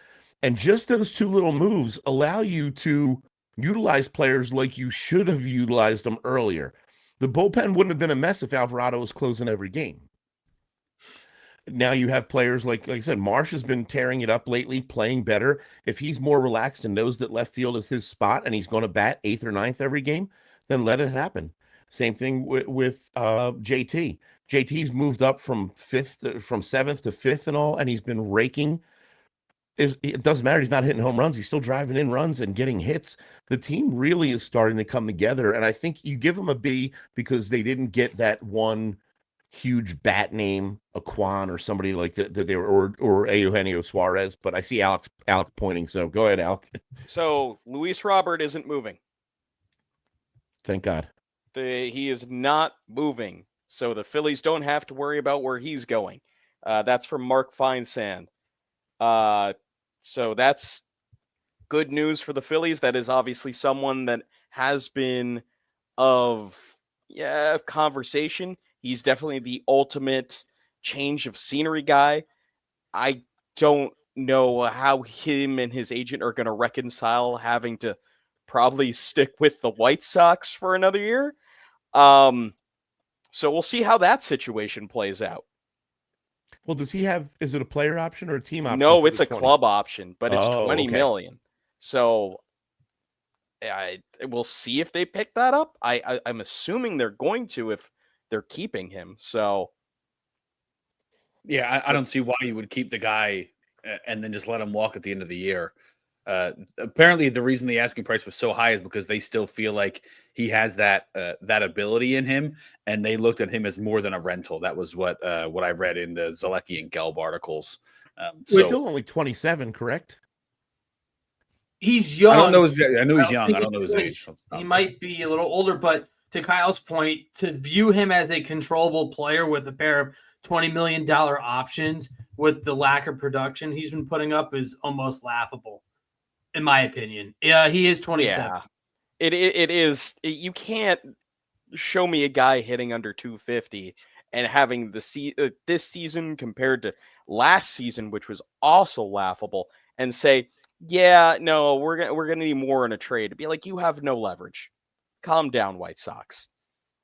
And just those two little moves allow you to utilize players like you should have utilized them earlier. The bullpen wouldn't have been a mess if Alvarado was closing every game. Now you have players like I said, Marsh has been tearing it up lately, playing better. If he's more relaxed and knows that left field is his spot and he's going to bat 8th or 9th every game, then let it happen. Same thing with JT. JT's moved up from 7th to 5th and all, and he's been raking. It doesn't matter. He's not hitting home runs. He's still driving in runs and getting hits. The team really is starting to come together. And I think you give them a B because they didn't get that one huge bat name, Aquan or somebody like that they were, or Eugenio Suarez. But I see Alec pointing. So go ahead, Alec. So Luis Robert isn't moving. Thank God. He is not moving. So the Phillies don't have to worry about where he's going. That's from Mark Feinsand. So that's good news for the Phillies. That is obviously someone that has been of conversation. He's definitely the ultimate change of scenery guy. I don't know how him and his agent are going to reconcile having to probably stick with the White Sox for another year. So we'll see how that situation plays out. Well, is it a player option or a team option? No, it's a club option, but it's $20 million. So we'll see if they pick that up. I'm assuming they're going to if they're keeping him. So yeah, I don't see why you would keep the guy and then just let him walk at the end of the year. Apparently, the reason the asking price was so high is because they still feel like he has that ability in him, and they looked at him as more than a rental. That was what I read in the Zielecki and Gelb articles. So still only 27, correct? He's young. I don't know. I know he's young. I don't know his age. He might be a little older, but to Kyle's point, to view him as a controllable player with a pair of $20 million options with the lack of production he's been putting up is almost laughable. In my opinion. Yeah, he is 27. Yeah, it is. You can't show me a guy hitting under 250 and having this season compared to last season, which was also laughable, and say, yeah, no, we're gonna need more in a trade. To be like, you have no leverage. Calm down, White Sox.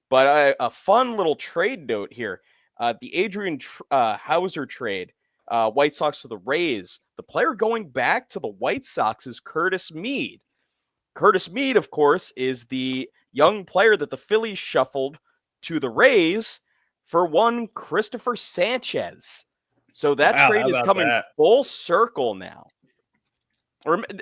But a fun little trade note here: the Adrian Hauser trade. White Sox to the Rays. The player going back to the White Sox is Curtis Mead. Curtis Mead, of course, is the young player that the Phillies shuffled to the Rays for one Christopher Sanchez. So that trade is coming full circle now.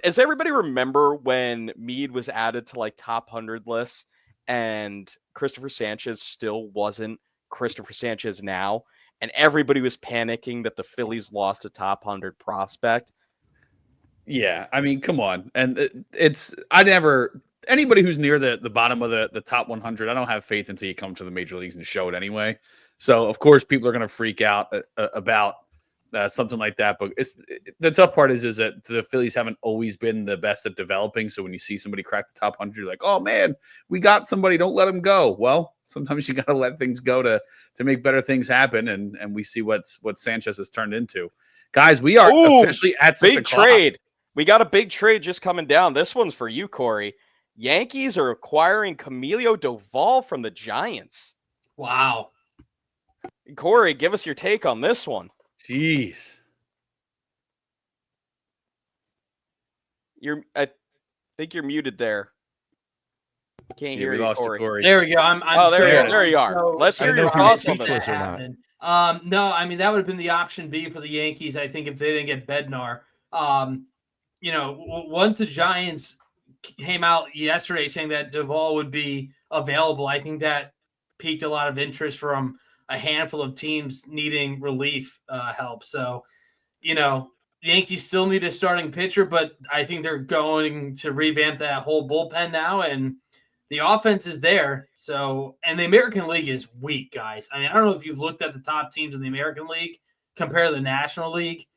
Does everybody remember when Mead was added to like top 100 lists and Christopher Sanchez still wasn't Christopher Sanchez now? and everybody was panicking that the Phillies lost a top 100 prospect. Yeah, I mean, come on. And anybody who's near the bottom of the top 100, I don't have faith until you come to the major leagues and show it anyway. So, of course, people are going to freak out about something like that. But the tough part is that the Phillies haven't always been the best at developing. So when you see somebody crack the top 100, you're like, oh, man, we got somebody. Don't let them go. Well, sometimes you got to let things go to make better things happen. And we see what Sanchez has turned into. Guys, we are officially at 6 big o'clock. Trade. We got a big trade just coming down. This one's for you, Cory. Yankees are acquiring Camilo Doval from the Giants. Wow. Cory, give us your take on this one. Jeez. I think you're muted there. Can't hear we you, lost Cory. Corey. There we go. I'm there you are. So, Let's hear I don't your know if thoughts you're on this. speechless or not. No, I mean, that would have been the option B for the Yankees, I think, if they didn't get Bednar. Once the Giants came out yesterday saying that Doval would be available, I think that piqued a lot of interest from a handful of teams needing relief help. So, the Yankees still need a starting pitcher, but I think they're going to revamp that whole bullpen now, and the offense is there. So, and the American League is weak, guys. I mean, I don't know if you've looked at the top teams in the American League compared to the National League.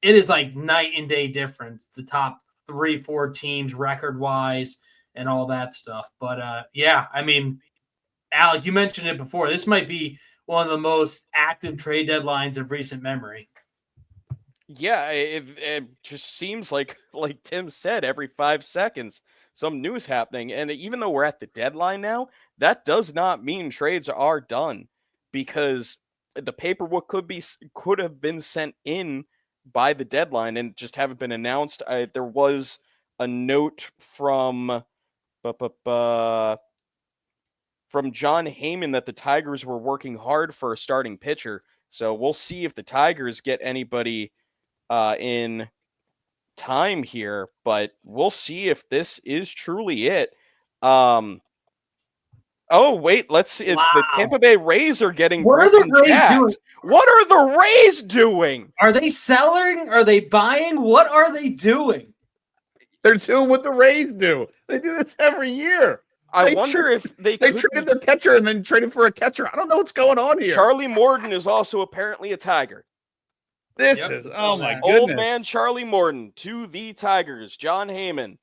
It is like night and day difference, the top 3-4 teams record-wise and all that stuff. But, I mean, Alec, you mentioned it before. This might be one of the most active trade deadlines of recent memory. Yeah, it just seems like Tim said, every 5 seconds, some news happening. And even though we're at the deadline now, that does not mean trades are done, because the paperwork could have been sent in by the deadline and just haven't been announced. There was a note from John Heyman that the Tigers were working hard for a starting pitcher. So we'll see if the Tigers get anybody in time here, but we'll see if this is truly it. Oh, wait, let's see. Wow. The Tampa Bay Rays are getting What are the Griffin Rays Jax. doing? What are the Rays doing? Are they selling? Are they buying? What are they doing? They're doing what the Rays do. They do this every year. I wonder if they traded their catcher and then traded for a catcher. I don't know what's going on here. Charlie Morton is also apparently a Tiger. This is, oh my goodness. Old man Charlie Morton to the Tigers, John Heyman.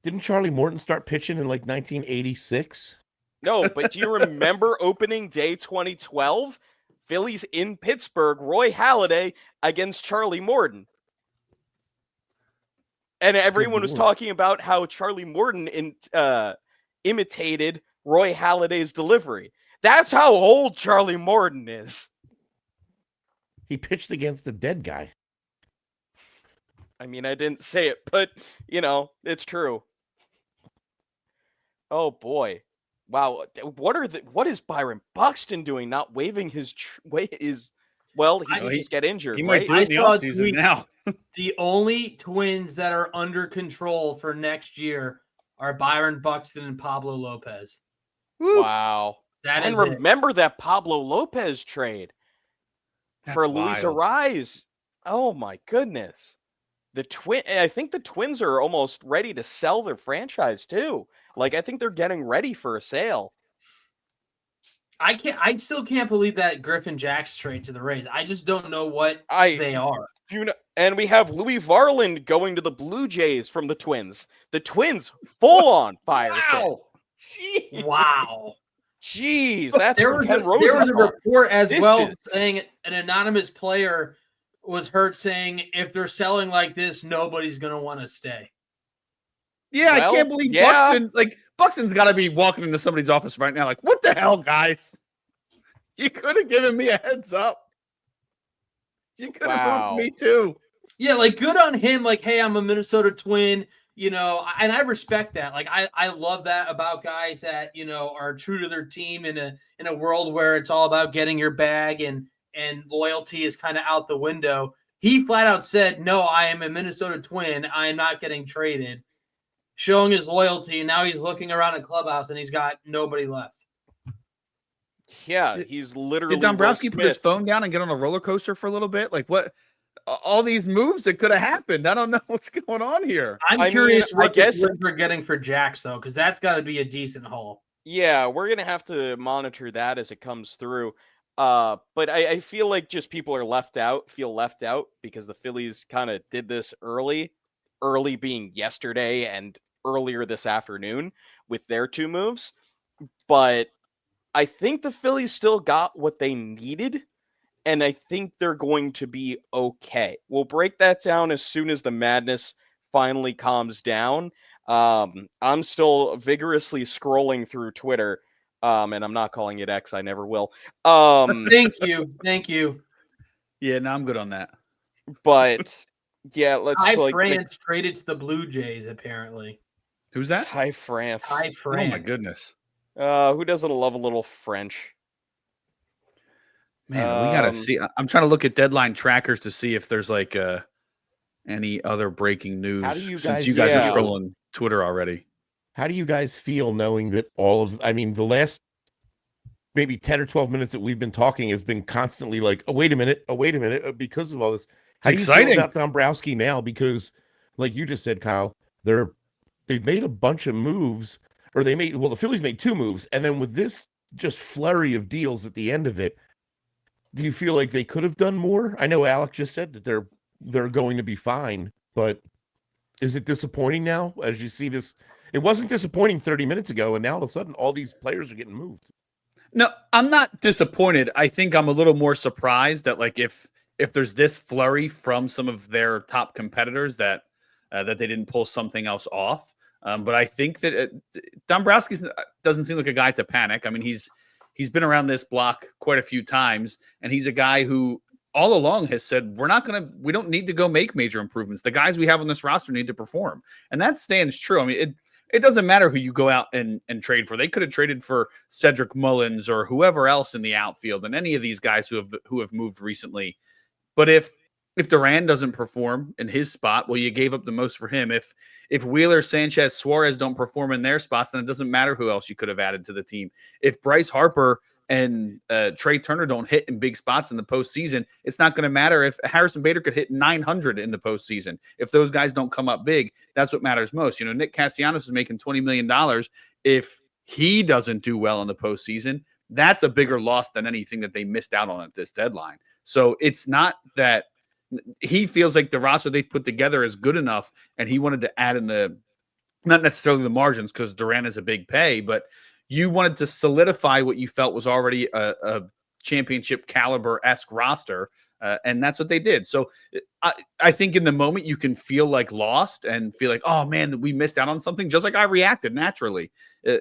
Didn't Charlie Morton start pitching in like 1986? No, but do you remember opening day 2012? Phillies in Pittsburgh, Roy Halladay against Charlie Morton. And everyone was talking about how Charlie Morton imitated Roy Halladay's delivery. That's how old Charlie Morton is. He pitched against a dead guy. I mean, I didn't say it, but, it's true. Oh, boy. Wow. What is Byron Buxton doing, not waving his well, he did just get injured, He right? might do it in the offseason now. The only Twins that are under control for next year are Byron Buxton and Pablo Lopez. Wow. And remember that Pablo Lopez trade for Luis Arraez. Oh, my goodness. I think the Twins are almost ready to sell their franchise, too. I think they're getting ready for a sale. I still can't believe that Griffin Jax trade to the Rays. I just don't know what they are. And we have Louis Varland going to the Blue Jays from the Twins. The Twins full on fire sale. Jeez. Wow. Jeez, that's there was a report as saying an anonymous player was heard saying if they're selling like this, nobody's going to want to stay. Yeah, I can't believe Buxton. Buxton's got to be walking into somebody's office right now. What the hell, guys? You could have given me a heads up. You could have moved me too. Yeah, good on him. Hey, I'm a Minnesota Twin. And I respect that. I love that about guys that are true to their team in a world where it's all about getting your bag and loyalty is kind of out the window. He flat out said, "No, I am a Minnesota Twin. I am not getting traded." Showing his loyalty, and now he's looking around a clubhouse and he's got nobody left. Yeah, Did, he's did literally Will Dombrowski put his Smith. phone down and get on a roller coaster for a little bit? Like what? All these moves that could have happened. I don't know what's going on here. I'm I mean, curious I what the guess Twins are getting for Jax, though, because that's got to be a decent haul. yeah, we're gonna have to monitor that as it comes through. But I feel like just people are feel left out because the Phillies kind of did this early being yesterday and earlier this afternoon with their two moves. But I think the Phillies still got what they needed, and I think they're going to be okay. We'll break that down as soon as the madness finally calms down. I'm still vigorously scrolling through Twitter, and I'm not calling it X. I never will. Thank you. Yeah, no, I'm good on that. But yeah, let's Ty like France traded to the Blue Jays, apparently. Who's that? Ty France. Ty France. Oh my goodness. Who doesn't love a little French? Man, we gotta see. I'm trying to look at deadline trackers to see if there's like any other breaking news. How do you Since guys you guys are feel- scrolling Twitter already. How do you guys feel knowing that the last maybe 10 or 12 minutes that we've been talking has been constantly like, oh, wait a minute, because of all this. How do you exciting. feel about Dombrowski now? Because, like you just said, Kyle, they've made a bunch of moves, or the Phillies made two moves, and then with this just flurry of deals at the end of it, do you feel like they could have done more? I know Alec just said that they're going to be fine, but is it disappointing now as you see this? It wasn't disappointing 30 minutes ago, and now all of a sudden all these players are getting moved. No, I'm not disappointed. I think I'm a little more surprised that like if there's this flurry from some of their top competitors that they didn't pull something else off. But I think that Dombrowski doesn't seem like a guy to panic. I mean, he's been around this block quite a few times, and he's a guy who all along has said we don't need to go make major improvements. The guys we have on this roster need to perform, and that stands true. I mean, it doesn't matter who you go out and trade for. They could have traded for Cedric Mullins or whoever else in the outfield, and any of these guys who have moved recently. But if Duran doesn't perform in his spot, well, you gave up the most for him. If Wheeler, Sanchez, Suarez don't perform in their spots, then it doesn't matter who else you could have added to the team. If Bryce Harper and Trey Turner don't hit in big spots in the postseason, it's not going to matter if Harrison Bader could hit 900 in the postseason. If those guys don't come up big, that's what matters most. You know, Nick Castellanos is making $20 million. If he doesn't do well in the postseason, that's a bigger loss than anything that they missed out on at this deadline. So it's not that he feels like the roster they've put together is good enough, and he wanted to add in not necessarily the margins because Duran is a big pay, but you wanted to solidify what you felt was already a championship caliber-esque roster, and that's what they did. So I think in the moment you can feel like lost and feel like, oh, man, we missed out on something, just like I reacted naturally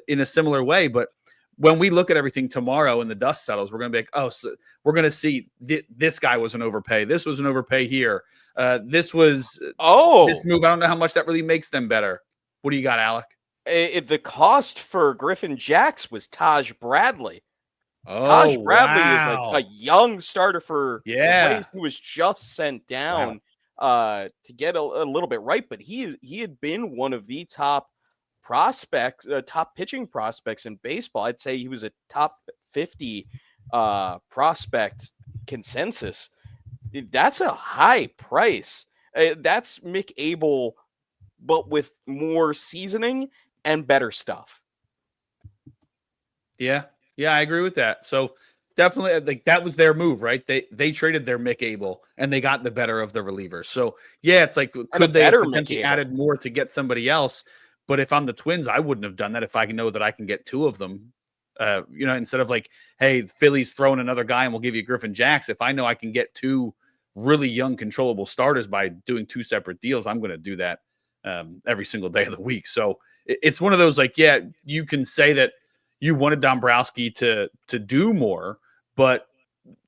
in a similar way. But when we look at everything tomorrow and the dust settles, we're going to be like, oh, so we're going to see this guy was an overpay. This was an overpay here. This was this move. I don't know how much that really makes them better. What do you got, Alec? The cost for Griffin Jax was Taj Bradley. Oh, Taj Bradley wow. is a young starter for the Yeah. Rays who was just sent down to get a little bit right, but he had been one of the top pitching prospects in baseball. I'd say he was a top 50 prospect consensus. That's a high price. That's Mick Abel, but with more seasoning and better stuff. Yeah, I agree with that. So definitely, like that was their move, right? They traded their Mick Abel and they got the better of the relievers. So yeah, it's like could they have potentially added more to get somebody else? But if I'm the Twins, I wouldn't have done that if I know that I can get two of them. Instead of like, hey, Philly's throwing another guy and we'll give you Griffin Jax. If I know I can get two really young, controllable starters by doing two separate deals, I'm going to do that every single day of the week. So it's one of those like, yeah, you can say that you wanted Dombrowski to do more, but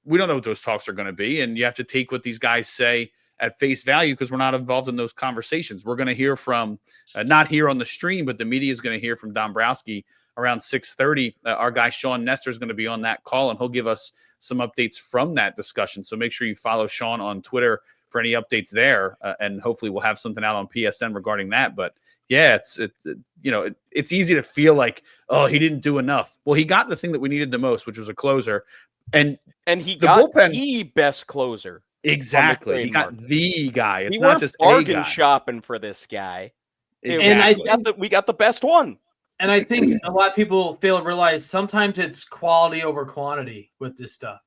we don't know what those talks are going to be. And you have to take what these guys say at face value because we're not involved in those conversations. We're going to hear from, not here on the stream, but the media is going to hear from Dombrowski around 6:30. Our guy Sean Nestor is going to be on that call, and he'll give us some updates from that discussion. So make sure you follow Sean on Twitter for any updates there, and hopefully we'll have something out on PSN regarding that. But yeah, it's easy to feel like, oh, he didn't do enough. Well, he got the thing that we needed the most, which was a closer, and he the got bullpen the best closer. exactly. He got market. the guy. It's We not weren't just a bargain guy. shopping for this guy. Exactly. We got the best one. And I think a lot of people fail to realize sometimes it's quality over quantity with this stuff.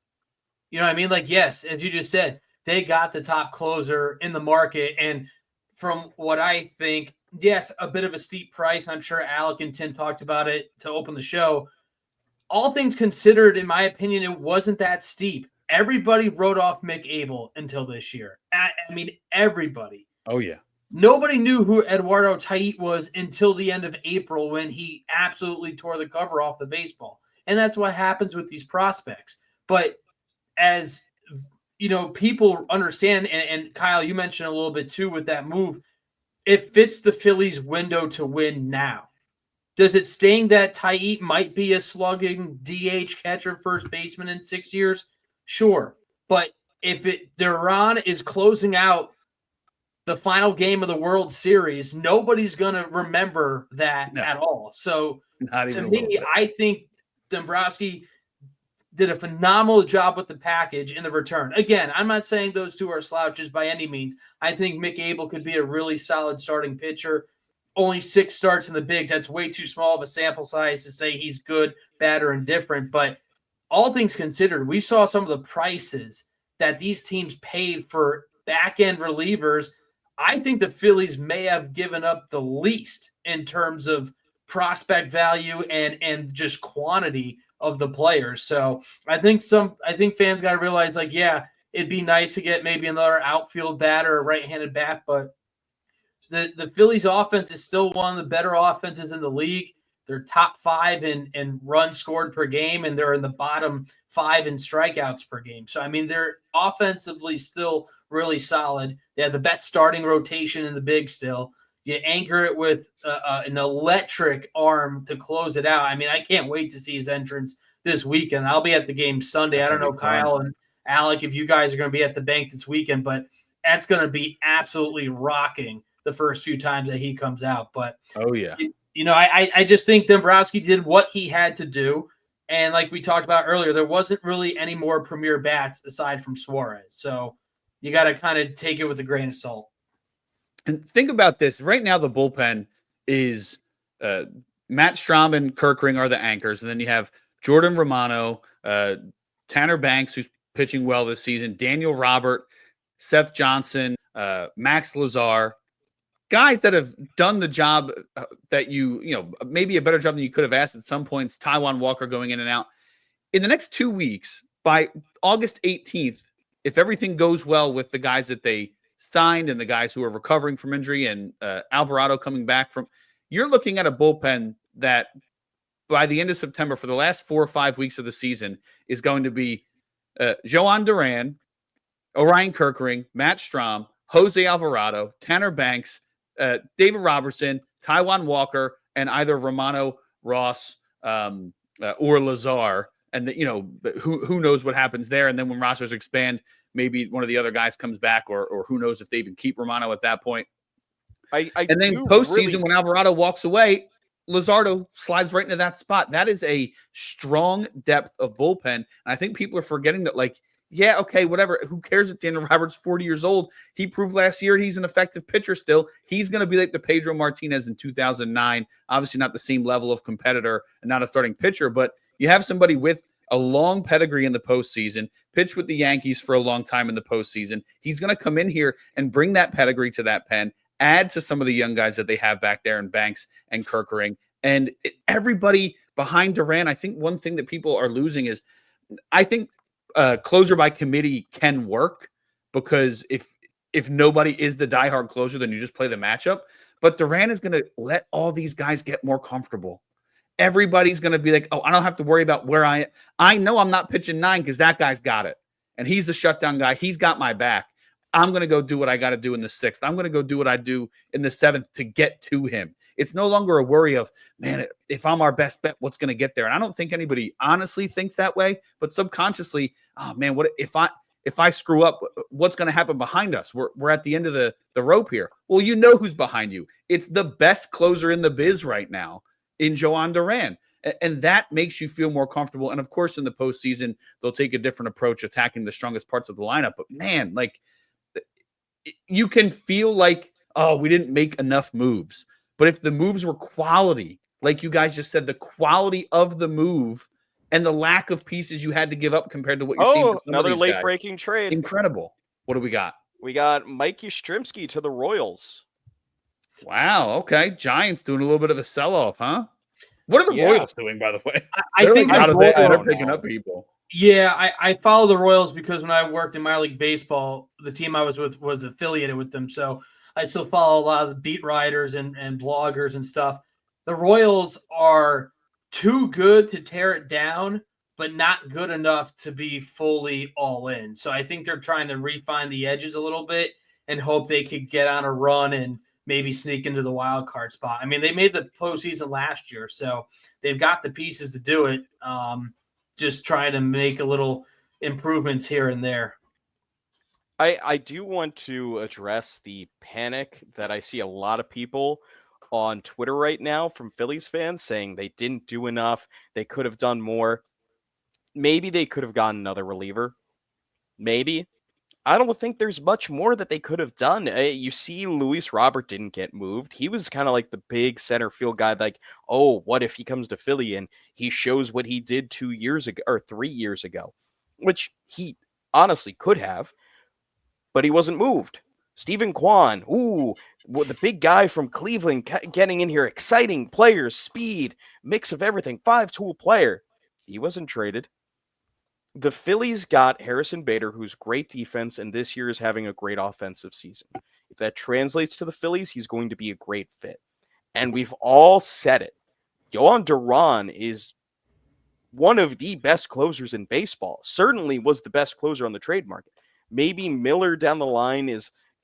You know what I mean? Like, yes, as you just said, they got the top closer in the market. And from what I think, yes, a bit of a steep price. I'm sure Alec and Tim talked about it to open the show. All things considered, in my opinion, it wasn't that steep. Everybody wrote off Mick Abel until this year. I mean, everybody. Oh, yeah. Nobody knew who Eduardo Tait was until the end of April when he absolutely tore the cover off the baseball. And that's what happens with these prospects. But as you know, people understand, and Kyle, you mentioned a little bit too with that move, it fits the Phillies' window to win now. Does it sting that Tait might be a slugging DH catcher, first baseman in 6 years? Sure. But if Duran is closing out the final game of the World Series, nobody's going to remember that at all. So to me, I think Dombrowski did a phenomenal job with the package in the return. Again, I'm not saying those two are slouches by any means. I think Mick Abel could be a really solid starting pitcher. Only 6 starts in the bigs. That's way too small of a sample size to say he's good, bad, or indifferent. But all things considered, we saw some of the prices that these teams paid for back-end relievers. I think the Phillies may have given up the least in terms of prospect value and just quantity of the players. So I think fans got to realize, like, yeah, it'd be nice to get maybe another outfield batter or right-handed bat, but the Phillies offense is still one of the better offenses in the league. They're top 5 in runs scored per game, and they're in the bottom 5 in strikeouts per game. So, I mean, they're offensively still really solid. They have the best starting rotation in the big still. You anchor it with an electric arm to close it out. I mean, I can't wait to see his entrance this weekend. I'll be at the game Sunday. I don't know, Kyle and Alec, if you guys are going to be at the bank this weekend, but that's going to be absolutely rocking the first few times that he comes out. But oh yeah, you know, I just think Dombrowski did what he had to do. And like we talked about earlier, there wasn't really any more premier bats aside from Suarez. So you got to kind of take it with a grain of salt. And think about this. Right now, the bullpen is Matt Strahm and Kerkering are the anchors. And then you have Jordan Romano, Tanner Banks, who's pitching well this season, Daniel Robert, Seth Johnson, Max Lazar. Guys that have done the job that you know, maybe a better job than you could have asked at some points. Taijuan Walker going in and out. In the next 2 weeks, by August 18th, if everything goes well with the guys that they signed and the guys who are recovering from injury and Alvarado coming back from, you're looking at a bullpen that by the end of September, for the last 4 or 5 weeks of the season, is going to be Jhoan Duran, Orion Kerkering, Matt Strahm, Jose Alvarado, Tanner Banks, David Robertson, Taijuan Walker, and either Romano, Ross, or Lazar. And you know, who knows what happens there? And then when rosters expand, maybe one of the other guys comes back, or who knows if they even keep Romano at that point. And then postseason, when Alvarado walks away, Luzardo slides right into that spot. That is a strong depth of bullpen. And I think people are forgetting that, like, yeah, okay, whatever. Who cares if Daniel Roberts 40 years old? He proved last year he's an effective pitcher still. He's going to be like the Pedro Martinez in 2009. Obviously not the same level of competitor and not a starting pitcher, but you have somebody with a long pedigree in the postseason, pitched with the Yankees for a long time in the postseason. He's going to come in here and bring that pedigree to that pen, add to some of the young guys that they have back there in Banks and Kerkering. And everybody behind Duran, I think one thing that people are losing is, I think closer by committee can work, because if nobody is the diehard closer, then you just play the matchup. But Duran is going to let all these guys get more comfortable. Everybody's going to be like, oh, I don't have to worry about where I know I'm not pitching 9 because that guy's got it. And he's the shutdown guy. He's got my back. I'm going to go do what I got to do in the 6th. I'm going to go do what I do in the 7th to get to him. It's no longer a worry of, man, if I'm our best bet, what's going to get there? And I don't think anybody honestly thinks that way, but subconsciously, oh man, what if if I screw up, what's going to happen behind us? We're at the end of the rope here. Well, you know who's behind you. It's the best closer in the biz right now in Jhoan Duran. And that makes you feel more comfortable. And of course, in the postseason, they'll take a different approach attacking the strongest parts of the lineup. But man, like, you can feel like, oh, we didn't make enough moves. But if the moves were quality, like you guys just said, the quality of the move and the lack of pieces you had to give up compared to what you're seeing for some of another these late guys, breaking trade. incredible. What do we got? We got Mike Yastrzemski to the Royals. Wow. Okay. Giants doing a little bit of a sell-off, huh? What are the Royals doing, by the way? I think out of there. I They're don't picking know. up people. Yeah, I follow the Royals because when I worked in minor league baseball, the team I was with was affiliated with them. So I still follow a lot of the beat writers and bloggers and stuff. The Royals are too good to tear it down, but not good enough to be fully all in. So I think they're trying to refine the edges a little bit and hope they could get on a run and maybe sneak into the wild card spot. I mean, they made the postseason last year, so they've got the pieces to do it. Just trying to make a little improvements here and there. I do want to address the panic that I see a lot of people on Twitter right now from Phillies fans saying they didn't do enough. They could have done more. Maybe they could have gotten another reliever. Maybe. I don't think there's much more that they could have done. You see, Luis Robert didn't get moved. He was kind of like the big center field guy, like, oh, what if he comes to Philly and he shows what he did 2 years ago or 3 years ago, which he honestly could have, but he wasn't moved. Stephen Kwan, the big guy from Cleveland getting in here, exciting players, speed, mix of everything, 5-tool player. He wasn't traded. The Phillies got Harrison Bader, who's great defense, and this year is having a great offensive season. If that translates to the Phillies, he's going to be a great fit. And we've all said it. Jhoan Duran is one of the best closers in baseball. Certainly was the best closer on the trade market. Maybe Miller down the line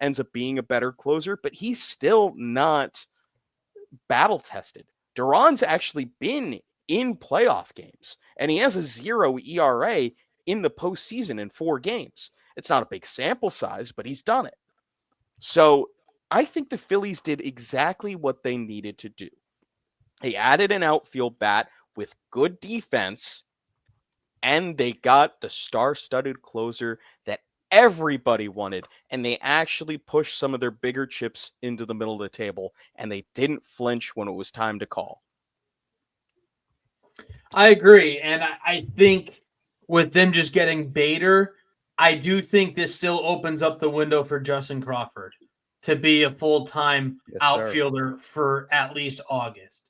ends up being a better closer, but he's still not battle tested. Duran's actually been in playoff games, and he has a 0 ERA in the postseason in 4 games. It's not a big sample size, but he's done it. So I think the Phillies did exactly what they needed to do. They added an outfield bat with good defense, and they got the star-studded closer that everybody wanted, and they actually pushed some of their bigger chips into the middle of the table, and they didn't flinch when it was time to call. I agree. And I think with them just getting Bader, I do think this still opens up the window for Justin Crawford to be a full-time outfielder for at least August.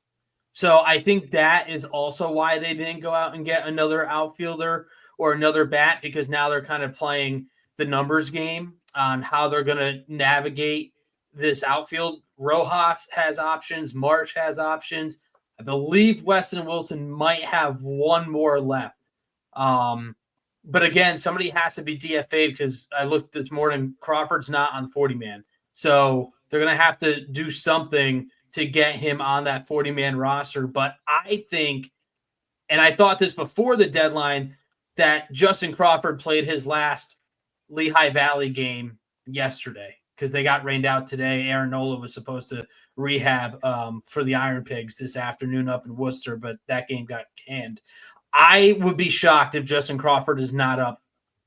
So I think that is also why they didn't go out and get another outfielder or another bat, because now they're kind of playing the numbers game on how they're going to navigate this outfield. Rojas has options. March has options. I believe Weston Wilson might have one more left. But again, somebody has to be DFA'd because I looked this morning, Crawford's not on 40-man. So they're going to have to do something to get him on that 40-man roster. But I think, and I thought this before the deadline, that Justin Crawford played his last Lehigh Valley game yesterday because they got rained out today. Aaron Nola was supposed to rehab for the Iron Pigs this afternoon up in Worcester, but that game got canned. I would be shocked if Justin Crawford is not up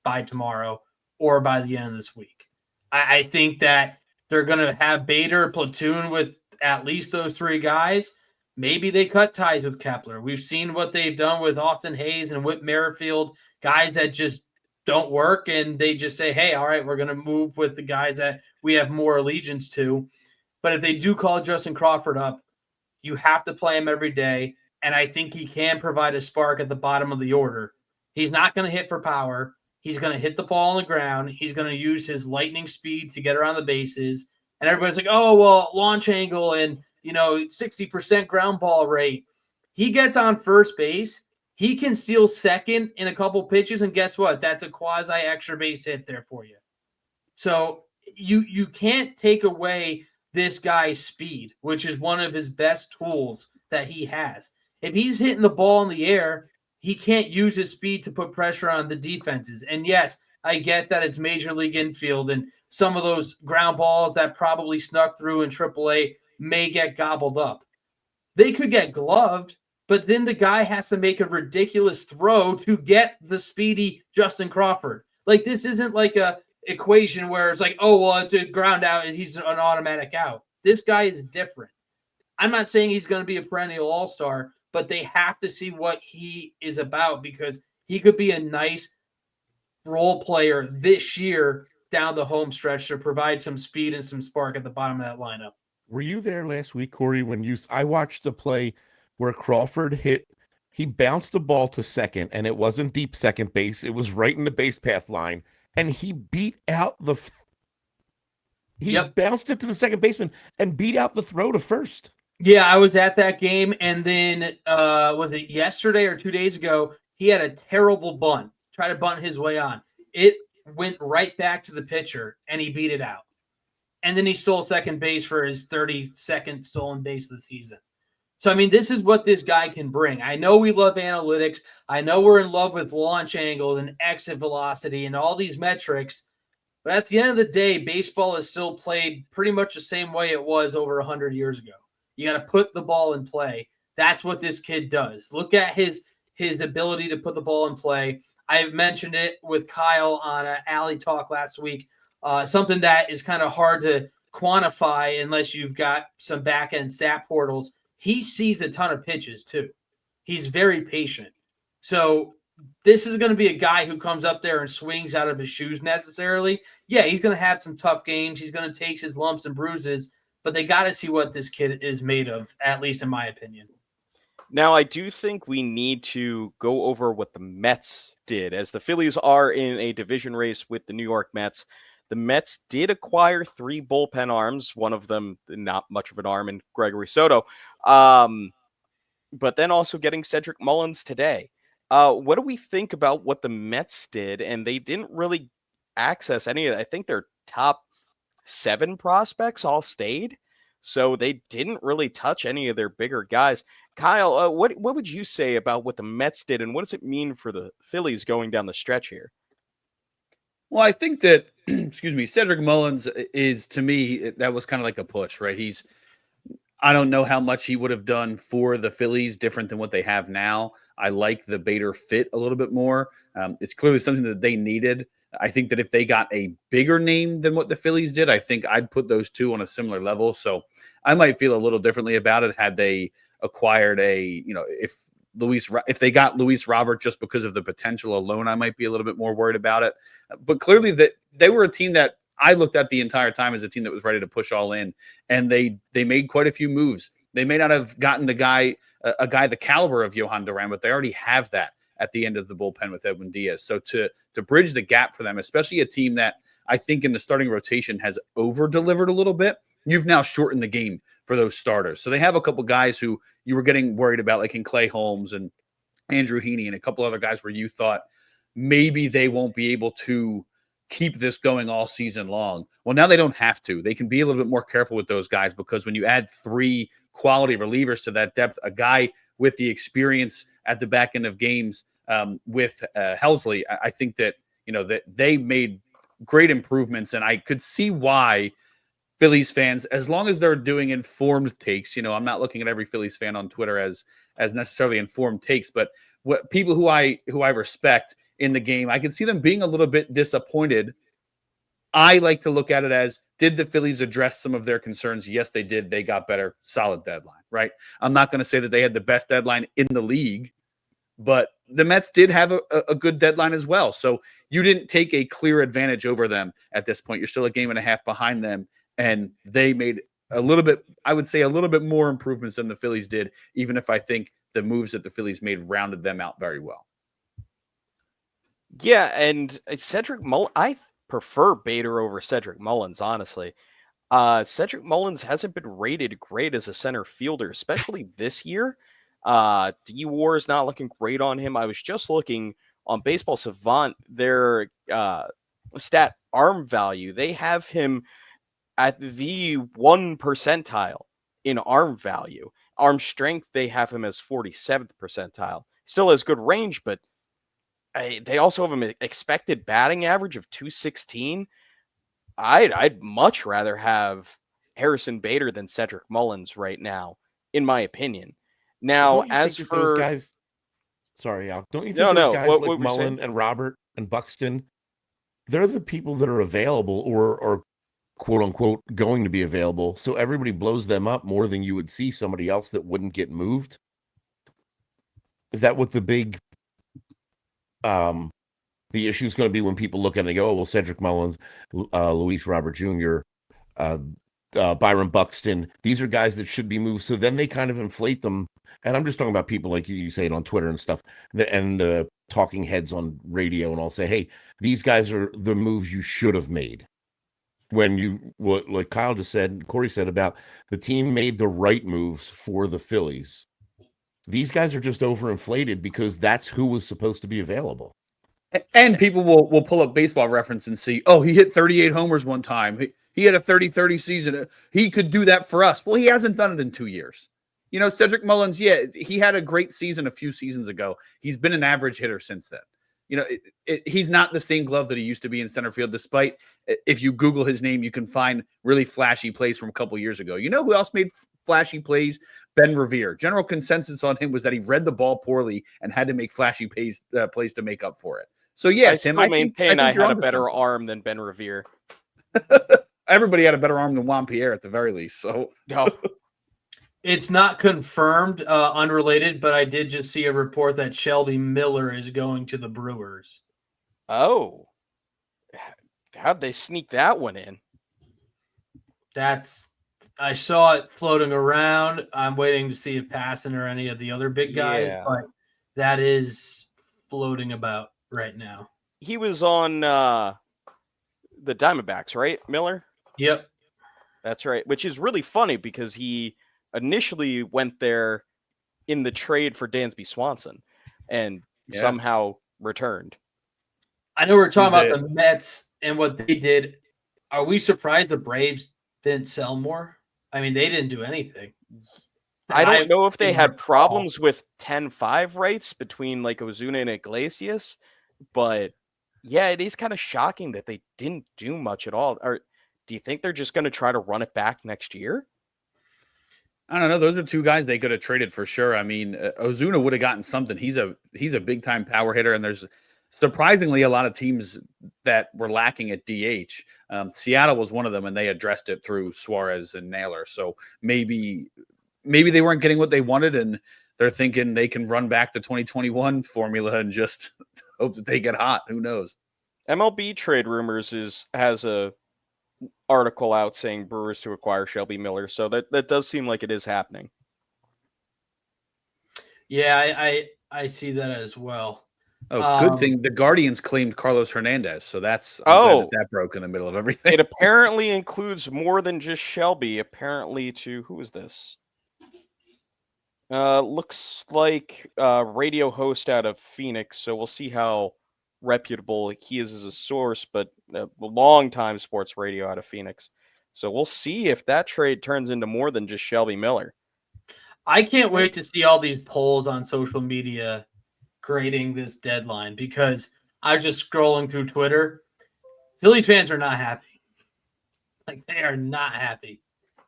by tomorrow or by the end of this week. I think that they're going to have Bader platoon with at least those 3 guys. Maybe they cut ties with Kepler. We've seen what they've done with Austin Hayes and Whit Merrifield, guys that just don't work, and they just say, hey, all right, we're going to move with the guys that we have more allegiance to. But if they do call Justin Crawford up, you have to play him every day, and I think he can provide a spark at the bottom of the order. He's not going to hit for power. He's going to hit the ball on the ground. He's going to use his lightning speed to get around the bases. And everybody's like, oh, well, launch angle and, 60% ground ball rate. He gets on first base. He can steal second in a couple pitches, and guess what? That's a quasi extra base hit there for you. So you can't take away this guy's speed, which is one of his best tools that he has. If he's hitting the ball in the air, he can't use his speed to put pressure on the defenses. And yes, I get that it's major league infield, and some of those ground balls that probably snuck through in AAA may get gobbled up. They could get gloved, but then the guy has to make a ridiculous throw to get the speedy Justin Crawford. Like, this isn't like a equation where it's like, oh, well, it's a ground out and he's an automatic out. This guy is different. I'm not saying he's going to be a perennial all-star, but they have to see what he is about, because he could be a nice role player this year down the home stretch to provide some speed and some spark at the bottom of that lineup. Were you there last week, Cory, when I watched the play where Crawford he bounced the ball to second, and it wasn't deep second base. It was right in the base path line, and he beat out he bounced it to the second baseman and beat out the throw to first. Yeah, I was at that game, and then was it yesterday or 2 days ago? He had a terrible bunt, try to bunt his way on. It went right back to the pitcher, and he beat it out. And then he stole second base for his 32nd stolen base of the season. So, I mean, this is what this guy can bring. I know we love analytics. I know we're in love with launch angles and exit velocity and all these metrics. But at the end of the day, baseball is still played pretty much the same way it was over 100 years ago. You got to put the ball in play. That's what this kid does. Look at his ability to put the ball in play. I mentioned it with Kyle on Alley Talk last week. Something that is kind of hard to quantify unless you've got some back-end stat portals. He sees a ton of pitches too. He's very patient. So this is going to be a guy who comes up there and swings out of his shoes necessarily. Yeah, he's going to have some tough games. He's going to take his lumps and bruises, but they got to see what this kid is made of, at least in my opinion. Now, I do think we need to go over what the Mets did, as the Phillies are in a division race with the New York Mets. The Mets did acquire 3 bullpen arms, one of them not much of an arm in Gregory Soto, but then also getting Cedric Mullins today. What do we think about what the Mets did? And they didn't really access any of that. I think their top 7 prospects all stayed, so they didn't really touch any of their bigger guys. Kyle, what would you say about what the Mets did, and what does it mean for the Phillies going down the stretch here? Well, I think that, Cedric Mullins is, to me, that was kind of like a push, right? I don't know how much he would have done for the Phillies different than what they have now. I like the Bader fit a little bit more. It's clearly something that they needed. I think that if they got a bigger name than what the Phillies did, I think I'd put those two on a similar level. So I might feel a little differently about it had they acquired if they got Luis Robert just because of the potential alone, I might be a little bit more worried about it. But clearly that they were a team that I looked at the entire time as a team that was ready to push all in, and they made quite a few moves. They may not have gotten a guy the caliber of Jhoan Duran, but they already have that at the end of the bullpen with Edwin Diaz. So to bridge the gap for them, especially a team that I think in the starting rotation has over-delivered a little bit, you've now shortened the game for those starters. So they have a couple guys who you were getting worried about, like in Clay Holmes and Andrew Heaney and a couple other guys where you thought maybe they won't be able to keep this going all season long. Well, now they don't have to. They can be a little bit more careful with those guys, because when you add 3 quality relievers to that depth, a guy with the experience at the back end of games with Helsley, I think that, that they made great improvements, and I could see why Phillies fans, as long as they're doing informed takes, I'm not looking at every Phillies fan on Twitter as necessarily informed takes, but what people who I respect in the game, I can see them being a little bit disappointed. I like to look at it as, did the Phillies address some of their concerns? Yes, they did. They got better. Solid deadline, right? I'm not going to say that they had the best deadline in the league, but the Mets did have a good deadline as well. So you didn't take a clear advantage over them at this point. You're still a game and a half behind them, and they made a little bit more improvements than the Phillies did, even if I think the moves that the Phillies made rounded them out very well. Yeah, and Cedric Mullins, I prefer Bader over Cedric Mullins, honestly. Cedric Mullins hasn't been rated great as a center fielder, especially this year. D-War is not looking great on him. I was just looking on Baseball Savant, their stat arm value. They have him at the 1 percentile in arm value. Arm strength, they have him as 47th percentile. Still has good range, but They also have an expected batting average of 216. I'd much rather have Harrison Bader than Cedric Mullins right now, in my opinion. Well, Now, don't you as think that those for guys? Sorry, Al. Don't you think no, those no, guys like what were you saying? Mullen and Robert and Buxton? They're the people that are available or quote unquote going to be available. So everybody blows them up more than you would see somebody else that wouldn't get moved. Is that what the big the issue is going to be when people look at it and go, oh, well, Cedric Mullins, Luis Robert Jr., uh, Byron Buxton, these are guys that should be moved. So then they kind of inflate them. And I'm just talking about people like you say it on Twitter and stuff, and talking heads on radio, and I'll say, hey, these guys are the moves you should have made. When what like Kyle just said, Cory said about the team made the right moves for the Phillies. These guys are just overinflated because that's who was supposed to be available. And people will pull up Baseball Reference and see, oh, he hit 38 homers one time. He had a 30-30 season. He could do that for us. Well, he hasn't done it in 2 years. You know, Cedric Mullins, yeah, he had a great season a few seasons ago. He's been an average hitter since then. You know, he's not the same glove that he used to be in center field, despite if you Google his name, you can find really flashy plays from a couple years ago. You know who else made flashy plays? Ben Revere. General consensus on him was that he read the ball poorly and had to make flashy plays to make up for it. So yeah, I Tim, still maintain I you're had a onto better something. arm than Ben Revere. Everybody had a better arm than Juan Pierre at the very least. So No. It's not confirmed, unrelated, but I did just see a report that Shelby Miller is going to the Brewers. Oh. How'd they sneak that one in? I saw it floating around. I'm waiting to see if Passan or any of the other big guys, Yeah. but that is floating about right now. He was on the Diamondbacks, right, Miller? Yep. That's right, which is really funny because he initially went there in the trade for Dansby Swanson and somehow returned. I know we're talking about the Mets and what they did. Are we surprised the Braves didn't sell more? I mean, they didn't do anything. I don't know if they had problems with 10-5 rights between like Ozuna and Iglesias, but yeah, it is kind of shocking that they didn't do much at all. Or do you think they're just going to try to run it back next year? I don't know. Those are two guys they could have traded for sure. I mean, Ozuna would have gotten something. He's a big time power hitter, and there's surprisingly a lot of teams that were lacking at DH. Seattle was one of them, and they addressed it through Suarez and Naylor. So maybe they weren't getting what they wanted, and they're thinking they can run back the 2021 formula and just hope that they get hot. Who knows? MLB Trade Rumors has a article out saying Brewers to acquire Shelby Miller, so that does seem like it is happening. Yeah, I see that as well. Oh, good thing the Guardians claimed Carlos Hernandez, so that's glad that broke in the middle of everything. It apparently includes more than just Shelby. Apparently, to who is this? Looks like a radio host out of Phoenix, so we'll see how reputable he is as a source, but a long-time sports radio out of Phoenix. So we'll see if that trade turns into more than just Shelby Miller. I can't wait to see all these polls on social media creating this deadline because I'm just scrolling through Twitter. Phillies fans are not happy. Like, they are not happy.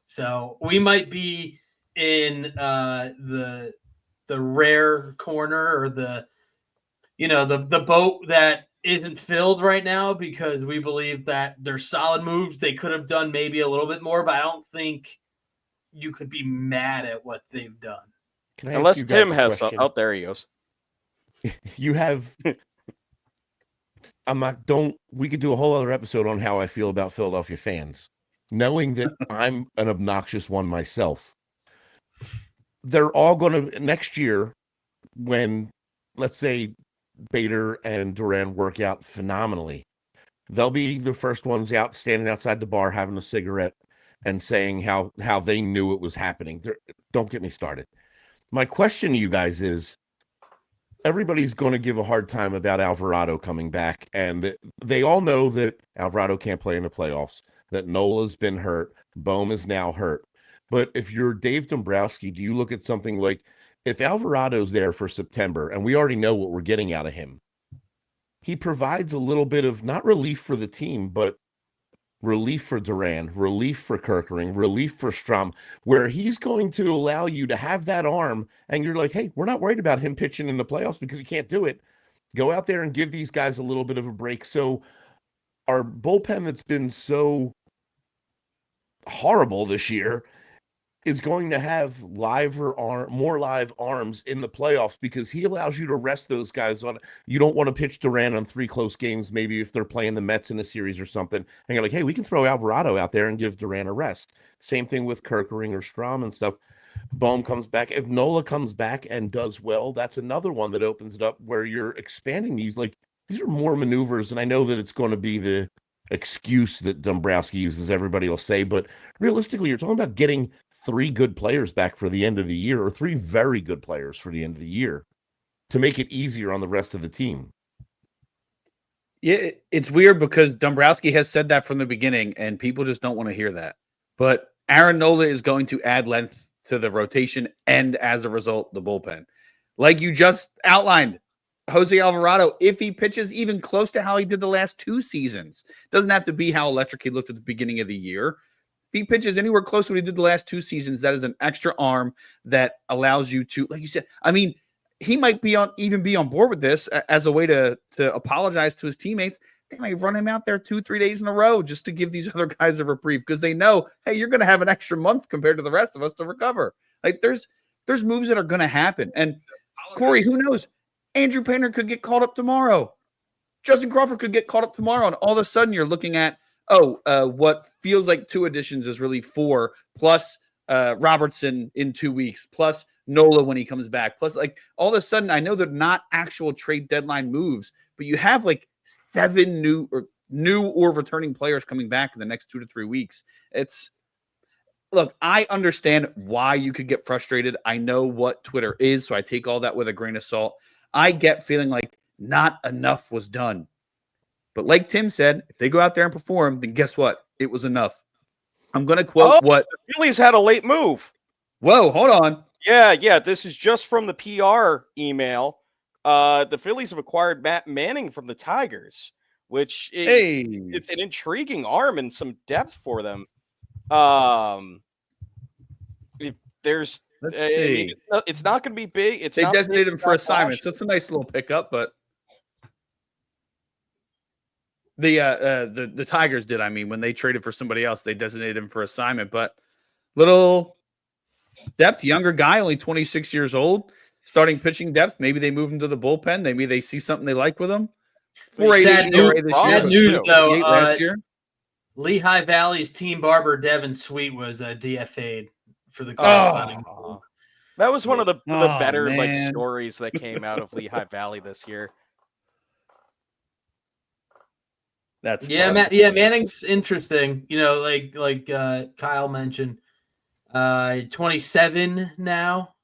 So we might be in the rare corner or the boat that isn't filled right now because we believe that they're solid moves. They could have done maybe a little bit more, but I don't think you could be mad at what they've done. Unless Tim has some. Oh, there he goes. You have. We could do a whole other episode on how I feel about Philadelphia fans, knowing that I'm an obnoxious one myself. They're all going to next year when, let's say, Bader and Duran work out phenomenally. They'll be the first ones out standing outside the bar having a cigarette and saying how they knew it was happening. Don't get me started. My question to you guys is, everybody's going to give a hard time about Alvarado coming back, and they all know that Alvarado can't play in the playoffs, that Nola's been hurt, Bohm is now hurt. But if you're Dave Dombrowski, do you look at something like, if Alvarado's there for September, and we already know what we're getting out of him, he provides a little bit of not relief for the team, but relief for Duran, relief for Kirkering, relief for Strom, where he's going to allow you to have that arm, and you're like, hey, we're not worried about him pitching in the playoffs because he can't do it. Go out there and give these guys a little bit of a break. So our bullpen that's been so horrible this year is going to have more live arms in the playoffs because he allows you to rest those guys on. You don't want to pitch Duran on 3 close games, maybe if they're playing the Mets in a series or something. And you're like, hey, we can throw Alvarado out there and give Duran a rest. Same thing with Kirkering or Strom and stuff. Bohm comes back. If Nola comes back and does well, that's another one that opens it up where you're expanding these. Like, these are more maneuvers, and I know that it's going to be the excuse that Dombrowski uses, everybody will say, but realistically, you're talking about getting 3 good players back for the end of the year, or 3 very good players for the end of the year to make it easier on the rest of the team. Yeah, it's weird because Dombrowski has said that from the beginning, and people just don't want to hear that. But Aaron Nola is going to add length to the rotation, and as a result, the bullpen. Like you just outlined, Jose Alvarado, if he pitches even close to how he did the last 2 seasons, doesn't have to be how electric he looked at the beginning of the year. If he pitches anywhere close to what he did the last 2 seasons, that is an extra arm that allows you to, like you said, I mean, he might be on board with this as a way to apologize to his teammates. They might run him out there 2-3 days in a row just to give these other guys a reprieve because they know, hey, you're going to have an extra month compared to the rest of us to recover. Like there's moves that are going to happen. And Cory, who knows? Andrew Painter could get called up tomorrow. Justin Crawford could get called up tomorrow, and all of a sudden you're looking at what feels like 2 additions is really 4, plus Robertson in 2 weeks, plus Nola when he comes back, plus like all of a sudden, I know they're not actual trade deadline moves, but you have like 7 new or returning players coming back in the next 2 to 3 weeks. Look, I understand why you could get frustrated. I know what Twitter is, so I take all that with a grain of salt. I get feeling like not enough was done. But like Tim said, if they go out there and perform, then guess what? It was enough. I'm going to quote what the Phillies had a late move. Whoa, hold on. Yeah. This is just from the PR email. The Phillies have acquired Matt Manning from the Tigers, which it's an intriguing arm and some depth for them. There's Let's see. It's not going to be big. They designated him for assignments. That's a nice little pickup, but the Tigers did. I mean, when they traded for somebody else, they designated him for assignment. But little depth, younger guy, only 26 years old, starting pitching depth. Maybe they move him to the bullpen. Maybe they see something they like with him. 4.88 ERA this year. Sad news though. Last year. Lehigh Valley's team barber Devin Sweet was DFA'd for the corresponding. That was one of the better like stories that came out of Lehigh Valley this year. That's Manning's interesting. You know, like Kyle mentioned, 27 now.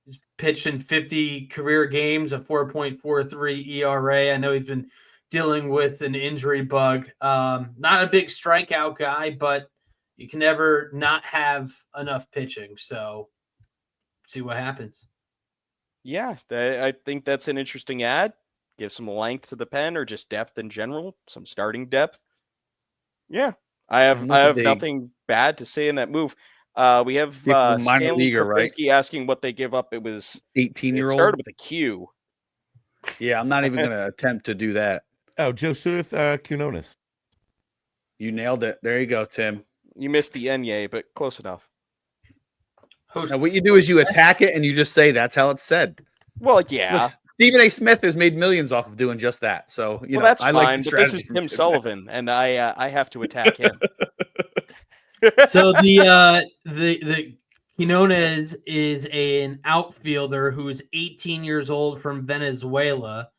He's pitched in 50 career games, a 4.43 ERA. I know he's been dealing with an injury bug. Not a big strikeout guy, but you can never not have enough pitching. So see what happens. Yeah, I think that's an interesting ad. Give some length to the pen or just depth in general, some starting depth. Yeah, I have nothing bad to say in that move. We have Stanley Kropinski asking what they give up. It was 18-year-old. It started with a Q. Yeah, I'm not even going to attempt to do that. Oh, Joseph Quinones. You nailed it. There you go, Tim. You missed the Enye, but close enough. Now, what you do is you attack it and you just say that's how it's said. Well, yeah. Look, Stephen A. Smith has made millions off of doing just that. So, you know, that's I fine, like the but this is strategy Tim Sullivan, and I have to attack him. So the Quinones is an outfielder who's 18 years old from Venezuela,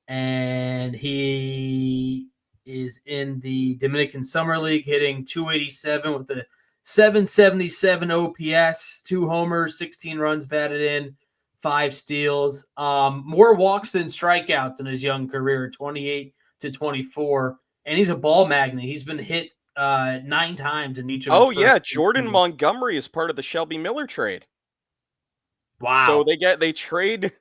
and he is in the Dominican Summer League, hitting 287 with a 777 OPS, 2 homers, 16 runs batted in, 5 steals, more walks than strikeouts in his young career, 28 to 24. And he's a ball magnet. He's been hit 9 times in each of his first Jordan seasons. Montgomery is part of the Shelby Miller trade. Wow. So they trade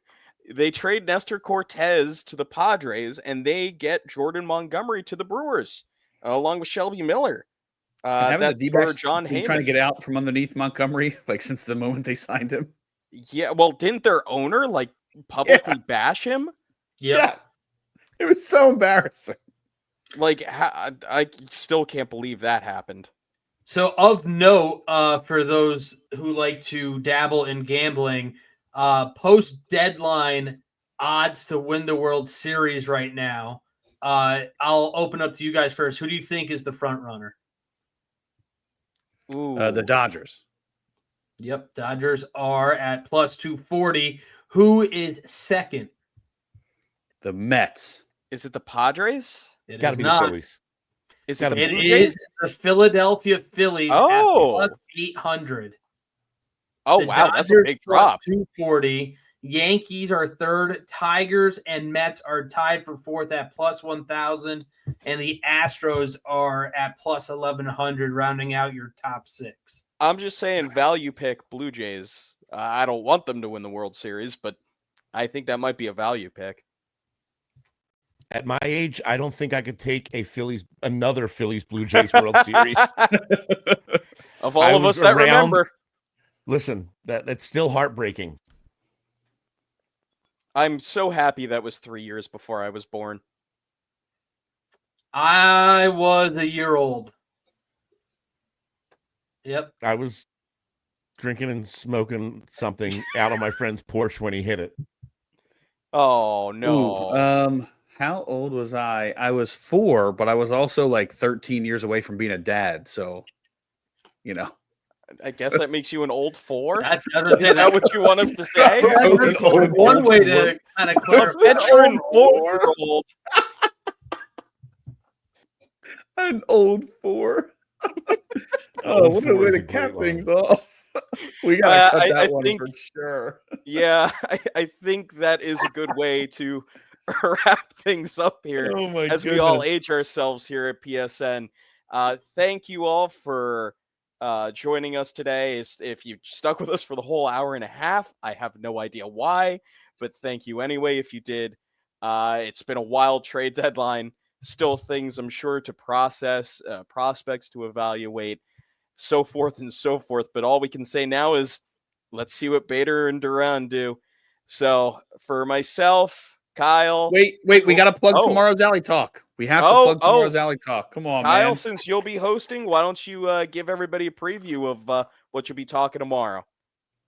They trade Nestor Cortez to the Padres, and they get Jordan Montgomery to the Brewers, along with Shelby Miller. And haven't That's the for D-backs John been trying to Heyman. get out from underneath Montgomery, like since the moment they signed him? Yeah, well, didn't their owner publicly bash him? Yep. Yeah, it was so embarrassing. I still can't believe that happened. So, of note, for those who like to dabble in gambling, post deadline odds to win the World Series right now. I'll open up to you guys first. Who do you think is the front runner? The Dodgers. Yep, Dodgers are at plus 240. Who is second? The Mets. Is it the Padres? It's got to be not. the Phillies. Is it the It Blue is Jays? the Philadelphia Phillies at plus 800. Oh, The wow, that's a Dodgers big plus drop. 240. Yankees are third. Tigers and Mets are tied for fourth at plus 1,000. And the Astros are at plus 1,100, rounding out your top six. I'm just saying value pick Blue Jays. I don't want them to win the World Series, but I think that might be a value pick. At my age, I don't think I could take another Phillies Blue Jays World Series. Of all of us that remember. Listen, that's still heartbreaking. I'm so happy that was 3 years before I was born. I was a year old. Yep. I was drinking and smoking something out on my friend's porch when he hit it. Oh, no. Ooh, how old was I? I was 4, but I was also like 13 years away from being a dad. So, I guess that makes you an old 4. Is That's that what you want us to say? one way to kind of A clarify. veteran 4-year-old. An old 4. Oh, what a way to cap things off. We got to cut that one for sure. Yeah, I think that is a good way to wrap things up here as we all age ourselves here at PSN. Thank you all for joining us today. If you stuck with us for the whole hour and a half, I have no idea why, but thank you anyway if you did. It's been a wild trade deadline. Still things I'm sure to process, prospects to evaluate, so forth and so forth. But all we can say now is let's see what Bader and Duran do. So for myself, Kyle. Wait, we got to plug tomorrow's Alley Talk. We have to plug tomorrow's Alley Talk. Come on, Kyle, man. since you'll be hosting, why don't you give everybody a preview of what you'll be talking tomorrow?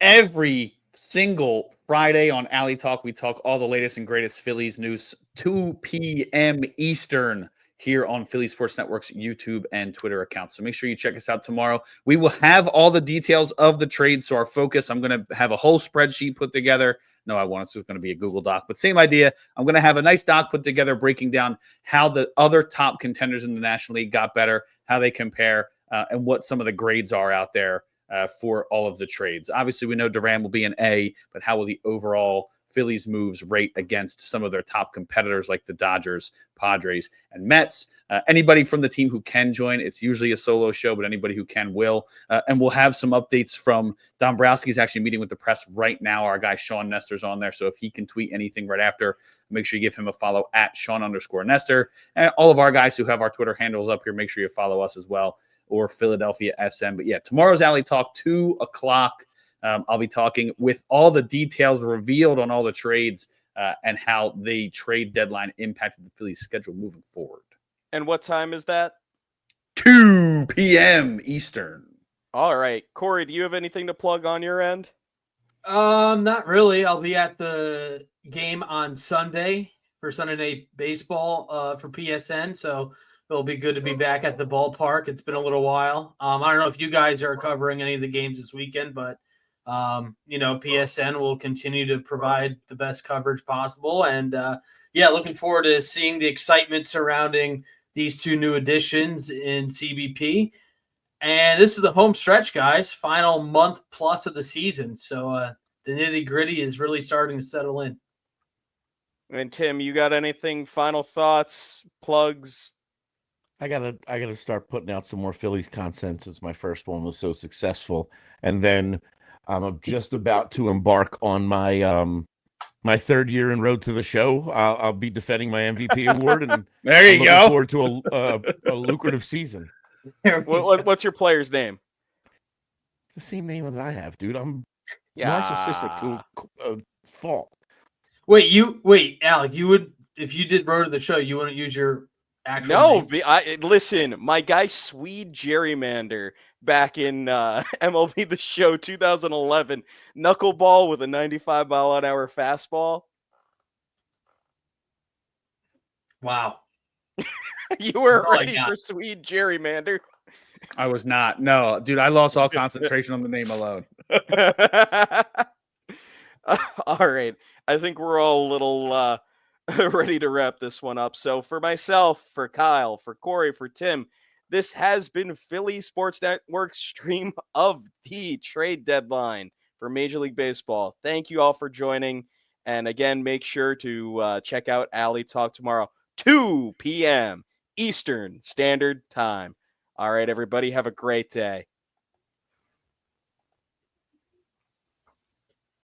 Every single Friday on Alley Talk, we talk all the latest and greatest Phillies news, 2 p.m. Eastern, here on Philly Sports Network's YouTube and Twitter accounts. So make sure you check us out tomorrow. We will have all the details of the trade. So our focus, I'm going to have a whole spreadsheet put together. No, I won't. It's just going to be a Google Doc, but same idea. I'm going to have a nice doc put together breaking down how the other top contenders in the National League got better, how they compare, and what some of the grades are out there for all of the trades. Obviously, we know Duran will be an A, but how will the overall Phillies moves rate against some of their top competitors like the Dodgers, Padres, and Mets? Anybody from the team who can join, it's usually a solo show, but anybody who can will. And we'll have some updates from Dombrowski's actually meeting with the press right now. Our guy Sean Nestor's on there, so if he can tweet anything right after, make sure you give him a follow at Sean_Nestor. And all of our guys who have our Twitter handles up here, make sure you follow us as well, or Philadelphia SM. But yeah, tomorrow's Alley Talk, 2 o'clock. I'll be talking with all the details revealed on all the trades and how the trade deadline impacted the Phillies' schedule moving forward. And what time is that? 2 p.m. Eastern. All right. Cory, do you have anything to plug on your end? Not really. I'll be at the game on Sunday for Sunday Night Baseball for PSN, so it'll be good to be back at the ballpark. It's been a little while. I don't know if you guys are covering any of the games this weekend, but PSN will continue to provide the best coverage possible. And looking forward to seeing the excitement surrounding these 2 new additions in CBP. And this is the home stretch, guys. Final month plus of the season. So the nitty-gritty is really starting to settle in. And Tim, you got anything, final thoughts, plugs? I gotta start putting out some more Phillies content since my first one was so successful. And then I'm just about to embark on my my third year in Road to the Show. I'll be defending my MVP award, and There I'm you looking go. forward to a lucrative season. What's your player's name? It's the same name that I have, dude. I'm Yeah. narcissistic to a fault. Wait, Alec, you would, if you did Road to the Show, you wouldn't use your actual No, name? listen, my guy Swede Gerrymander back in MLB The Show 2011, knuckleball with a 95-mile-an-hour fastball. Wow. You weren't all I ready got. for Swede Gerrymander. I was not. No, dude, I lost all concentration on the name alone. All right. I think we're all a little ready to wrap this one up. So for myself, for Kyle, for Cory, for Tim, this has been Philly Sports Network's stream of the trade deadline for Major League Baseball. Thank you all for joining. And again, make sure to check out Alley Talk tomorrow, 2 p.m. Eastern Standard Time. All right, everybody, have a great day.